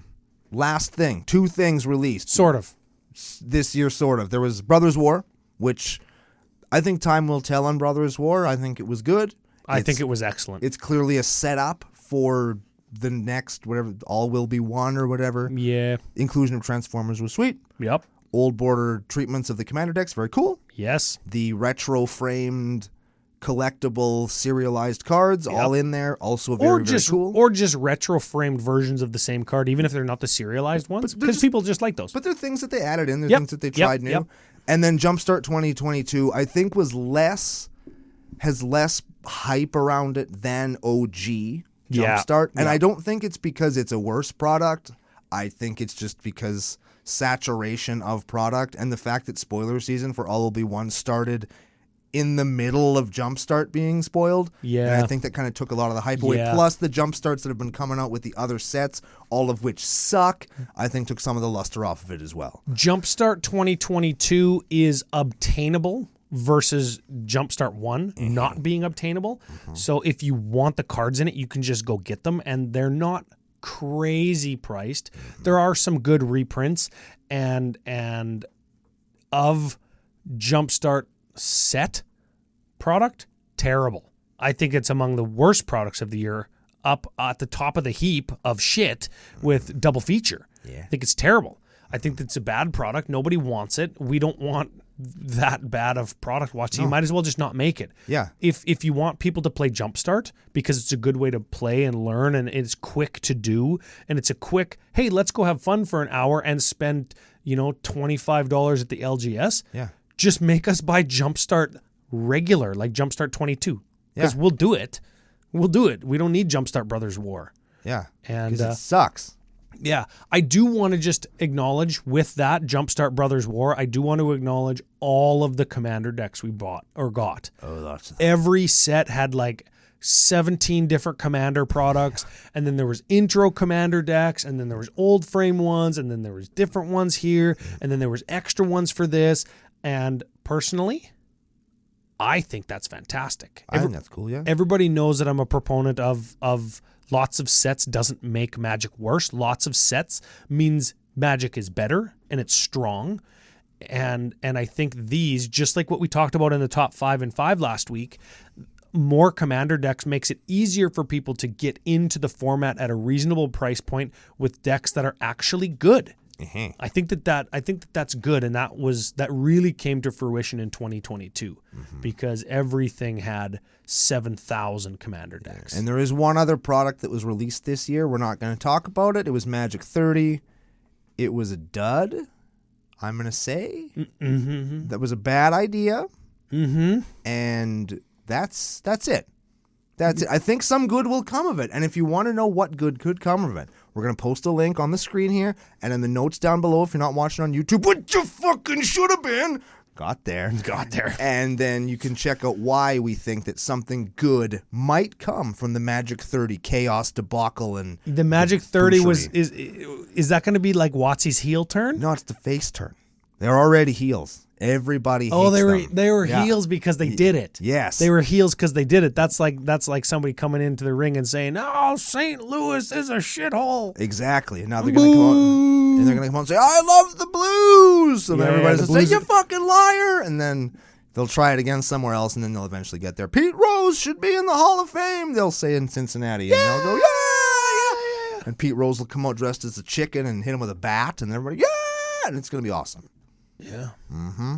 Last thing. 2 things released. Sort of. This year, sort of. There was Brothers War, which I think time will tell on Brothers War. I think it was good. I think it was excellent. It's clearly a setup for the next, whatever, All Will Be One or whatever. Yeah. Inclusion of Transformers was sweet. Yep. Old border treatments of the commander decks, very cool. Yes. The retro framed collectible serialized cards all in there, also very cool. Or just retro framed versions of the same card, even if they're not the serialized ones, because people just like those. But they're things that they added in, they're things that they tried new. Yep. And then Jumpstart 2022, I think has less hype around it than OG Jumpstart. And I don't think it's because it's a worse product. I think it's just because saturation of product and the fact that spoiler season for All Will Be One started in the middle of Jumpstart being spoiled. Yeah. And I think that kind of took a lot of the hype away. Plus the Jumpstarts that have been coming out with the other sets, all of which suck, I think took some of the luster off of it as well. Jumpstart 2022 is obtainable versus Jumpstart 1 not being obtainable. So if you want the cards in it, you can just go get them, and they're not crazy priced. There are some good reprints, and of Jumpstart set product, terrible. I think it's among the worst products of the year, up at the top of the heap of shit with double feature. I think it's terrible. I think it's a bad product. Nobody wants it. We don't want that bad of product watch. You might as well just not make it. Yeah. If you want people to play Jumpstart because it's a good way to play and learn, and it's quick to do, and it's a quick, hey, let's go have fun for an hour and spend, $25 at the LGS. Yeah. Just make us buy Jumpstart regular, like Jumpstart 22. Because we'll do it. We'll do it. We don't need Jumpstart Brothers War. Yeah. And because it sucks. Yeah. I do want to just acknowledge with that Jumpstart Brothers War, I do want to acknowledge all of the commander decks we bought or got. Oh, lots of Every set had like 17 different commander products, and then there was intro commander decks, and then there was old frame ones, and then there was different ones here, and then there was extra ones for this. And personally, I think that's fantastic. I think that's cool, yeah. Everybody knows that I'm a proponent of lots of sets doesn't make Magic worse. Lots of sets means Magic is better and it's strong. And I think these, just like what we talked about in the top 5 and 5 last week, more commander decks makes it easier for people to get into the format at a reasonable price point with decks that are actually good. Uh-huh. I think that's good, and that really came to fruition in 2022 because everything had 7,000 commander decks. And there is one other product that was released this year. We're not going to talk about it. It was Magic 30. It was a dud, I'm going to say. Mm-hmm. That was a bad idea. Mm-hmm. And that's it. That's it. I think some good will come of it. And if you want to know what good could come of it, we're going to post a link on the screen here and in the notes down below if you're not watching on YouTube, which you fucking should have been. Got there. And then you can check out why we think that something good might come from the Magic 30 chaos debacle. And the Magic 30 is that going to be like WotC's heel turn? No, it's the face turn. They're already heels. Everybody hates they were heels because they did it. Yes. They were heels because they did it. That's like somebody coming into the ring and saying, "Oh, St. Louis is a shithole." Exactly. And now they're going to come out and they're going to come out and say, "I love the Blues." And everybody's going to say, "You fucking liar." And then they'll try it again somewhere else and then they'll eventually get there. Pete Rose should be in the Hall of Fame, they'll say in Cincinnati. And they'll go, "Yeah." And Pete Rose will come out dressed as a chicken and hit him with a bat and everybody, "Yeah." And it's going to be awesome. Yeah. Mm-hmm.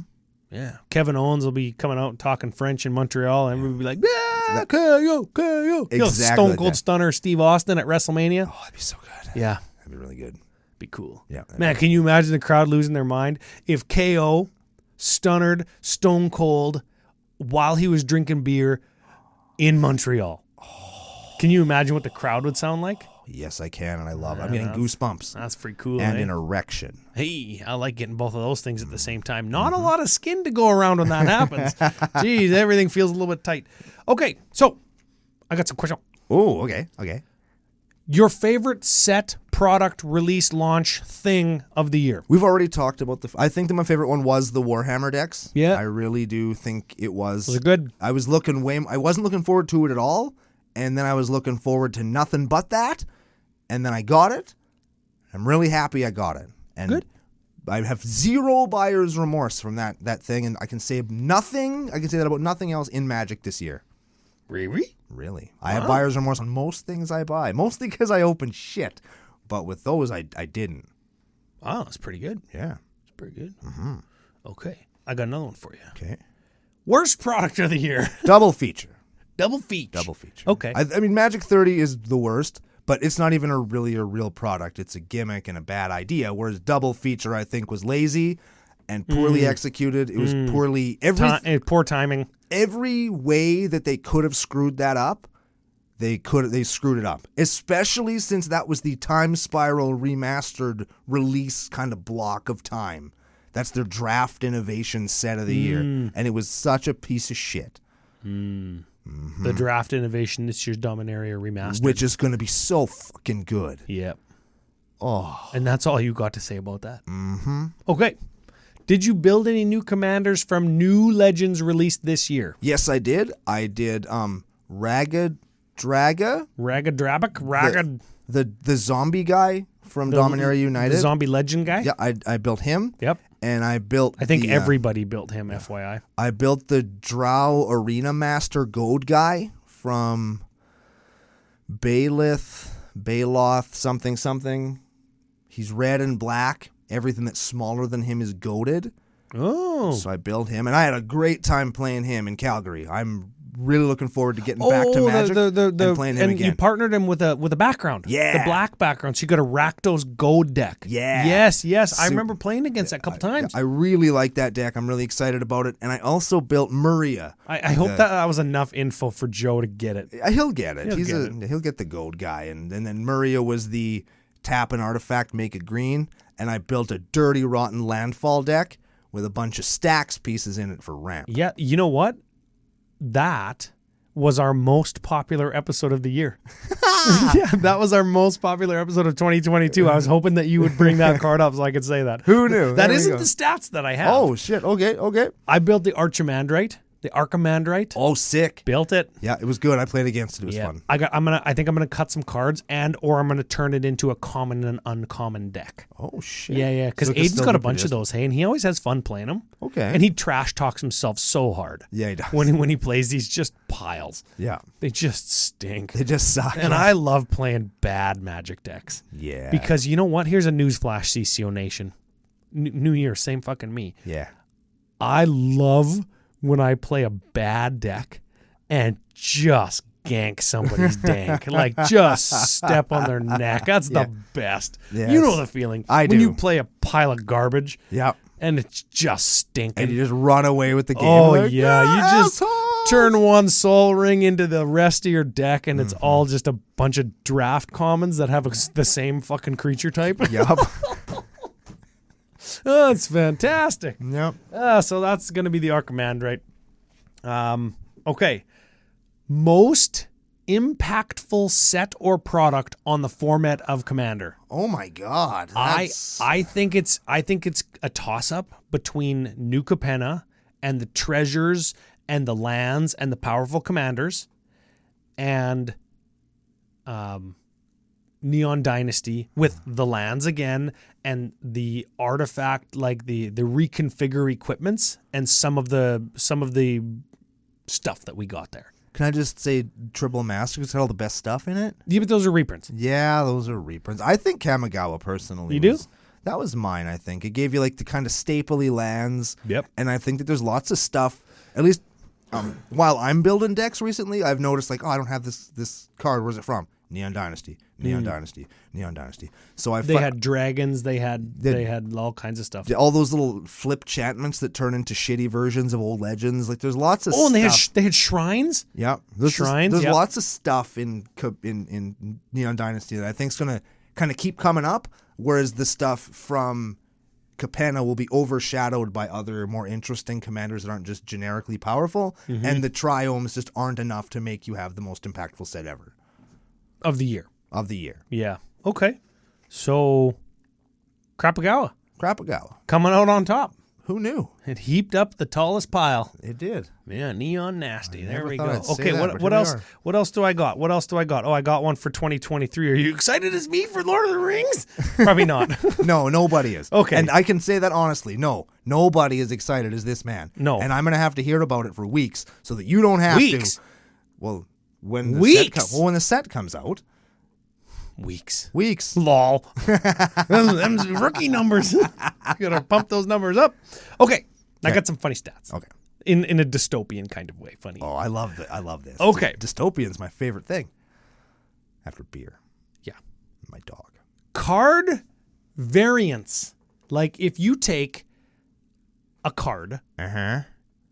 Yeah. Kevin Owens will be coming out and talking French in Montreal, and everybody will be like, "Yeah, KO." Exactly. Stone Cold Stunner Steve Austin at WrestleMania. Oh, that'd be so good. Yeah. That'd be really good. Be cool. Yeah. Man, can you imagine the crowd losing their mind if KO stunnered Stone Cold while he was drinking beer in Montreal? Can you imagine what the crowd would sound like? Yes, I can, and I love it. I'm getting goosebumps. That's pretty cool. And an erection. Hey, I like getting both of those things at the same time. Not a lot of skin to go around when that happens. Jeez, everything feels a little bit tight. Okay, so I got some questions. Oh, okay. Your favorite set, product, release, launch thing of the year? We've already talked about I think that my favorite one was the Warhammer decks. Yeah. I really do think it was. Was it good? I wasn't looking forward to it at all, and then I was looking forward to nothing but that. And then I got it. I'm really happy I got it. And good. I have zero buyer's remorse from that thing, and I can say nothing. I can say that about nothing else in Magic this year. Really? Really. I have buyer's remorse on most things I buy, mostly because I open shit. But with those, I didn't. Oh, that's pretty good. Yeah. It's pretty good. Mm-hmm. Okay. I got another one for you. Okay. Worst product of the year. Double feature. Double feature. Okay. I mean, Magic 30 is the worst. But it's not even a real product. It's a gimmick and a bad idea. Whereas Double Feature, I think, was lazy and poorly executed. It was poorly poor timing. Every way that they could have screwed that up, they screwed it up. Especially since that was the Time Spiral remastered release kind of block of time. That's their draft innovation set of the year, and it was such a piece of shit. Mm-hmm. The draft innovation this year's Dominaria remastered, which is going to be so fucking good. Yep. Oh, and that's all you got to say about that. Mm-hmm. Okay. Did you build any new commanders from new legends released this year? Yes, I did. I did. Ragged Draga. The zombie guy from Dominaria United. The zombie legend guy. Yeah, I built him. Yep. And I built. I think everybody built him. FYI. I built the Drow Arena Master Goad guy from Baloth, something. He's red and black. Everything that's smaller than him is goated. Oh. So I built him, and I had a great time playing him in Calgary. I'm really looking forward to getting back to Magic and playing him again. And you partnered him with a background. Yeah. The black background. So you got a Rakdos Goad deck. Yeah. Yes. I remember playing against that a couple times. I really like that deck. I'm really excited about it. And I also built Muria. I hope that was enough info for Joe to get it. He'll get it. He'll get the Goad guy. And then Muria was the tap an artifact, make it green. And I built a dirty, rotten landfall deck with a bunch of stacks pieces in it for ramp. Yeah, you know what? That was our most popular episode of the year. Yeah, that was our most popular episode of 2022. I was hoping that you would bring that card up so I could say that. Who knew? That isn't the stats that I have. Oh, shit. Okay. I built the Archimandrite, the Archimandrite. Oh, sick. Built it. Yeah, it was good. I played against it. It was fun. I think I'm gonna cut some cards or I'm gonna turn it into a common and uncommon deck. Oh, shit. Yeah. Because So it could Aiden's still got a be bunch of those, hey, and he always has fun playing them. Okay. And he trash talks himself so hard. Yeah, he does. When he plays these just piles. Yeah. They just stink. They just suck. And I love playing bad Magic decks. Yeah. Because you know what? Here's a newsflash, CCO Nation. New Year, same fucking me. Yeah. I love when I play a bad deck and just gank somebody's dank. Like, just step on their neck. That's the best. Yes. You know the feeling. I do. When you play a pile of garbage Yeah. and it's just stinking. And you just run away with the game. Oh, Like, yeah. You just assholes! turn one Soul Ring into the rest of your deck, and it's all just a bunch of draft commons that have the same fucking creature type. Yup. Oh, it's fantastic. Yep. So that's going to be the Archimandrite. Okay. Most impactful set or product on the format of Commander. Oh my God. I think it's a toss up between New Capenna and the treasures and the lands and the powerful commanders and Neon Dynasty with the lands again and the artifact, like the reconfigure equipments and some of the stuff that we got there. Can I just say Triple Master has got all the best stuff in it? Yeah, but those are reprints. Yeah, those are reprints. I think Kamigawa personally. You do? That was mine, I think. It gave you like the kind of stapley lands. Yep. And I think that there's lots of stuff, at least while I'm building decks recently, I've noticed like, oh, I don't have this card. Where's it from? Neon Dynasty. So They had dragons. They had all kinds of stuff. all those little flip enchantments that turn into shitty versions of old legends. Like there's lots of Oh, and stuff. they had shrines. Yeah, Shrines, There's yep. lots of stuff in Neon Dynasty that I think's gonna kind of keep coming up, whereas the stuff from Capenna will be overshadowed by other more interesting commanders that aren't just generically powerful, and the triomes just aren't enough to make you have the most impactful set ever Of the year. Yeah. Okay. So, Krapagawa coming out on top. Who knew? It heaped up the tallest pile. It did. Yeah, Neon Nasty. There we go. I'd say Okay, that, but what here we else? are. What else do I got? Oh, I got one for 2023. Are you excited as me for Lord of the Rings? Probably not. No, nobody is. Okay. And I can say that honestly. No, nobody is excited as this man. No. And I'm going to have to hear about it for weeks so that you don't have Weeks? to. Well, when the Weeks? when the set comes out. Weeks. Lol. Them rookie numbers. Gotta pump those numbers up. Okay. I got some funny stats. Okay. In a dystopian kind of way. Funny. Oh, I love this. Okay. Dystopian's my favorite thing. After beer. Yeah. My dog. Card variants. Like if you take a card Uh-huh.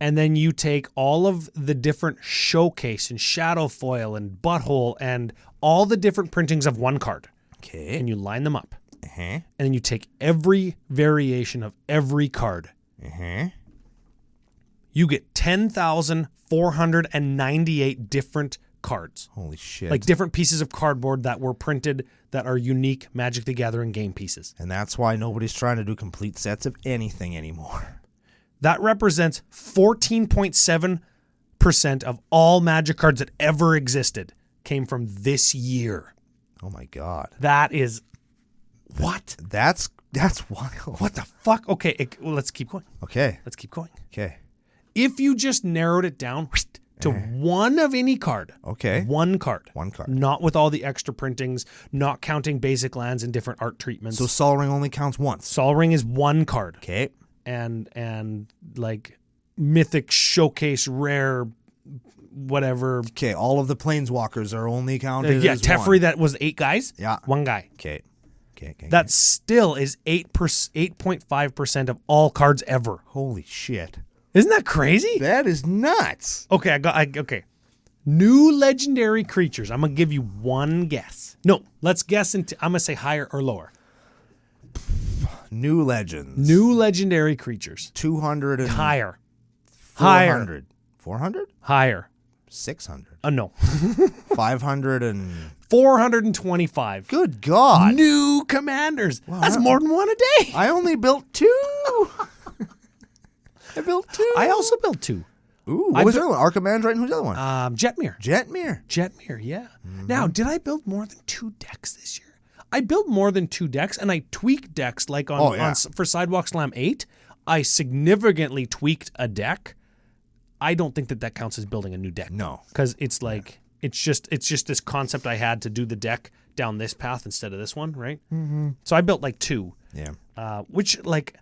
and then you take all of the different showcase and shadow foil and butthole and all the different printings of one card Okay. and you line them up. Uh-huh. And then you take every variation of every card. Uh-huh. You get 10,498 different cards. Holy shit. Like different pieces of cardboard that were printed that are unique Magic the Gathering game pieces. And that's why nobody's trying to do complete sets of anything anymore. That represents 14.7% of all Magic cards that ever existed came from this year. Oh my God. That is what? That's wild. What the fuck? Okay, let's keep going. Okay. Let's keep going. Okay. If you just narrowed it down to one of any card. Okay. One card. One card. Not with all the extra printings, not counting basic lands and different art treatments. So Sol Ring only counts once. Sol Ring is one card. Okay. And like mythic showcase rare whatever. Okay, all of the planeswalkers are only counted as Teferi one. that was 8 guys. Yeah. One guy. Okay. That still is 8.5% of all cards ever. Holy shit. Isn't that crazy? That is nuts. Okay, okay. New legendary creatures. I'm gonna give you one guess. No, let's guess I'm gonna say higher or lower. New legends. New legendary creatures. 200 and Higher. 400. 400? Higher. 600. No. 500 and... 425. Good God. New commanders. That's more than one a day. I only built 2. I built 2. I also built 2. Ooh, what was the other one? Archimandrite, and who's the other one? Jetmir. Jetmir, yeah. Mm-hmm. Now, did I build more than 2 decks this year? I built more than 2 decks, and I tweaked decks like for Sidewalk Slam 8. I significantly tweaked a deck. I don't think that counts as building a new deck. No. Because it's like, it's just this concept I had to do the deck down this path instead of this one, right? Mm-hmm. So I built like 2. Yeah. Which, like,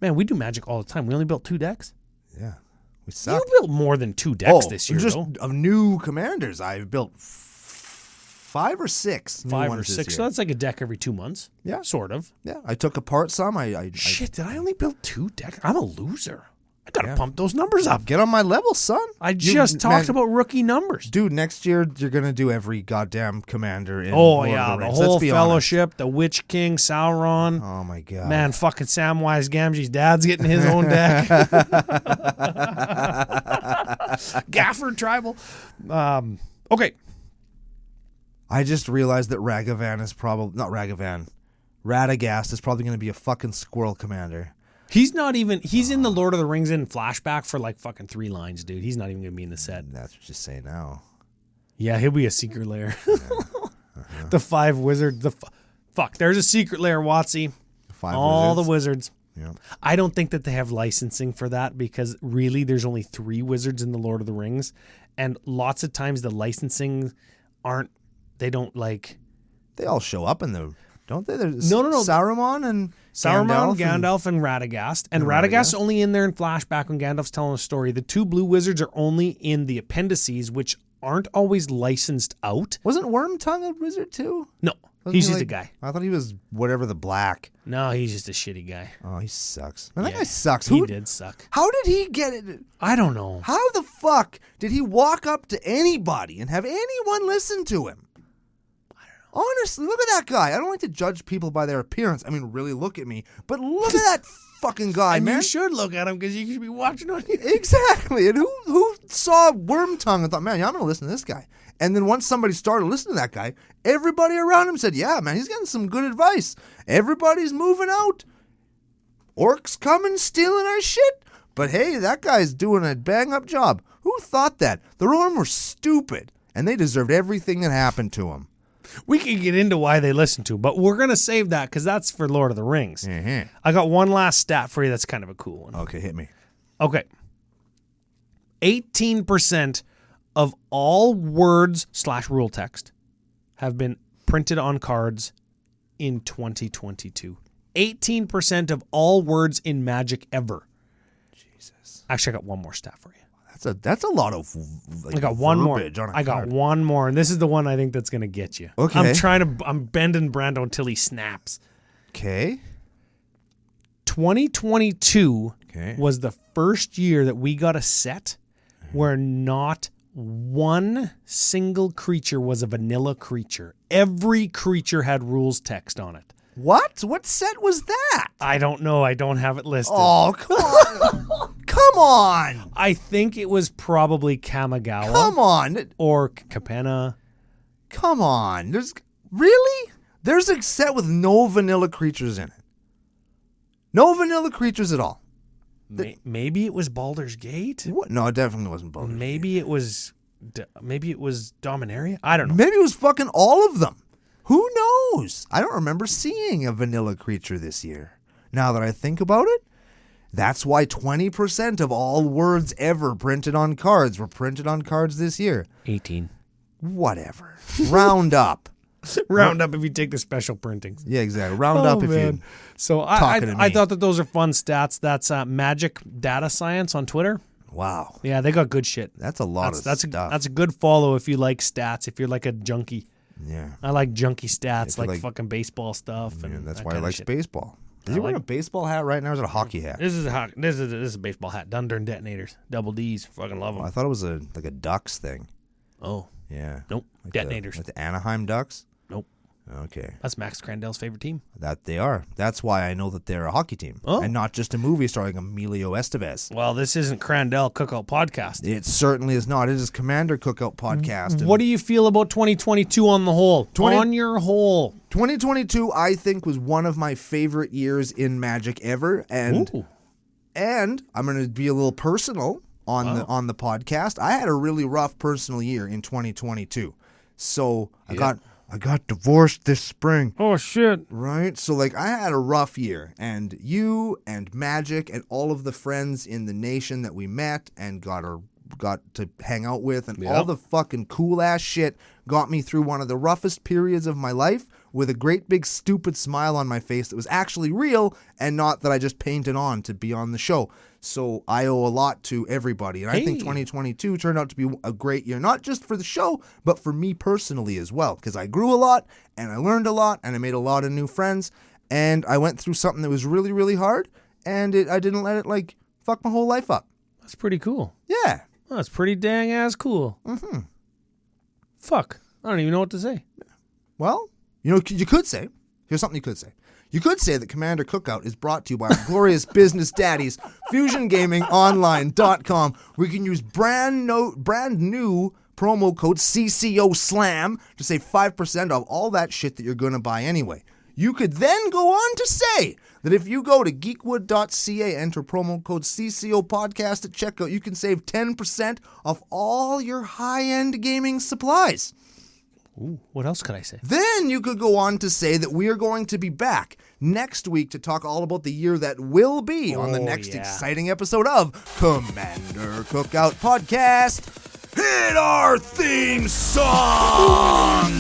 man, we do Magic all the time. We only built 2 decks. Yeah. We suck. You built more than 2 decks this year, just of new commanders. I've built 5 or 6. 5 or 6. So that's like a deck every 2 months. Yeah. Sort of. Yeah. I took apart some. Shit, did I only build 2 decks? I'm a loser. I gotta pump those numbers up. Get on my level, son. I just talked about rookie numbers. Dude, next year you're going to do every goddamn commander in Lord of the Rings. The whole Fellowship, the Witch King, Sauron. Oh, my God. Man, fucking Samwise Gamgee's dad's getting his own deck. Gafford Tribal. Okay. I just realized that Ragavan is probably... Not Ragavan. Radagast is probably going to be a fucking squirrel commander. He's not even... He's in the Lord of the Rings in flashback for like fucking 3 lines, dude. He's not even going to be in the set. That's what you say now. Yeah, he'll be a secret lair. The 5 wizards. Fuck, there's a secret lair, Watsy. 5 All wizards. the wizards. Yeah. I don't think that they have licensing for that because really there's only 3 wizards in the Lord of the Rings. And lots of times the licensing aren't... They don't like... They all show up in the... Don't they? There's No. Saruman and Gandalf and Radagast. And Radagast's only in there in flashback when Gandalf's telling a story. The 2 blue wizards are only in the appendices, which aren't always licensed out. Wasn't Wormtongue a wizard too? No. He's just a guy. I thought he was whatever the black. No, he's just a shitty guy. Oh, he sucks. Man, that guy sucks. He did suck. How did he get it? I don't know. How the fuck did he walk up to anybody and have anyone listen to him? Honestly, look at that guy. I don't like to judge people by their appearance. I mean, really look at me. But look at that fucking guy, man. You should look at him because you should be watching on you. Exactly. And who saw Wormtongue and thought, man, yeah, I'm going to listen to this guy. And then once somebody started listening to that guy, everybody around him said, yeah, man, he's getting some good advice. Everybody's moving out. Orcs coming, stealing our shit. But hey, that guy's doing a bang-up job. Who thought that? The Rohirrim were stupid, and they deserved everything that happened to them. We can get into why they listen to, but we're going to save that because that's for Lord of the Rings. Mm-hmm. I got one last stat for you that's kind of a cool one. Okay, hit me. Okay. 18% of all words/rule text have been printed on cards in 2022. 18% of all words in Magic ever. Jesus. Actually, I got one more stat for you. That's a lot of I got one more. I got one more, and this is the one I think that's going to get you. Okay. I'm bending Brando until he snaps. Okay. 2022 was the first year that we got a set where not one single creature was a vanilla creature. Every creature had rules text on it. What? What set was that? I don't know. I don't have it listed. Oh, come on. Come on. I think it was probably Kamigawa. Come on. Or Capenna. Come on. There's a set with no vanilla creatures in it. No vanilla creatures at all. Maybe it was Baldur's Gate? What? No, it definitely wasn't Baldur's Gate. Maybe it was Dominaria? I don't know. Maybe it was fucking all of them. Who knows? I don't remember seeing a vanilla creature this year. Now that I think about it, that's why 20% of all words ever printed on cards were printed on cards this year. 18. Whatever. Round up. Round up if you take the special printings. Yeah, exactly. Round up if you... So I thought that those are fun stats. That's Magic Data Science on Twitter. Wow. Yeah, they got good shit. That's a lot of stuff. That's a good follow if you like stats, if you're like a junkie. Yeah. I like junky stats, like fucking baseball stuff. And that's why I like baseball. Is he wearing a baseball hat right now, or is it a hockey hat? This is a baseball hat. Dunder and Detonators. Double D's. Fucking love them. I thought it was like a Ducks thing. Oh. Yeah. Nope. Like Detonators. Like the Anaheim Ducks? Nope. Okay. That's Max Crandell's favorite team. That they are. That's why I know that they're a hockey team. Oh. And not just a movie starring Emilio Estevez. Well, this isn't Crandell Cookout Podcast. It certainly is not. It is Commander Cookout Podcast. What do you feel about 2022 on the whole? On your whole. 2022, I think, was one of my favorite years in Magic ever. And I'm going to be a little personal on the podcast. I had a really rough personal year in 2022. So I got divorced this spring. Oh, shit. Right? So, like, I had a rough year. And you and Magic and all of the friends in the nation that we met and got to hang out with and all the fucking cool-ass shit got me through one of the roughest periods of my life with a great big stupid smile on my face that was actually real and not that I just painted on to be on the show. So I owe a lot to everybody. And I think 2022 turned out to be a great year, not just for the show, but for me personally as well, because I grew a lot and I learned a lot and I made a lot of new friends and I went through something that was really, really hard and I didn't let it, like, fuck my whole life up. That's pretty cool. Yeah. Oh, that's pretty dang ass cool. Mm-hmm. Fuck. I don't even know what to say. Well, you could say, here's something you could say. You could say that Commander Cookout is brought to you by our glorious business daddies, FusionGamingOnline.com. We can use brand new promo code CCO SLAM to save 5% off all that shit that you're going to buy anyway. You could then go on to say that if you go to geekwood.ca, enter promo code CCO Podcast at checkout, you can save 10% off all your high-end gaming supplies. Ooh, what else could I say? Then you could go on to say that we are going to be back next week to talk all about the year that will be on the next exciting episode of Commander Cookout Podcast. Hit our theme song!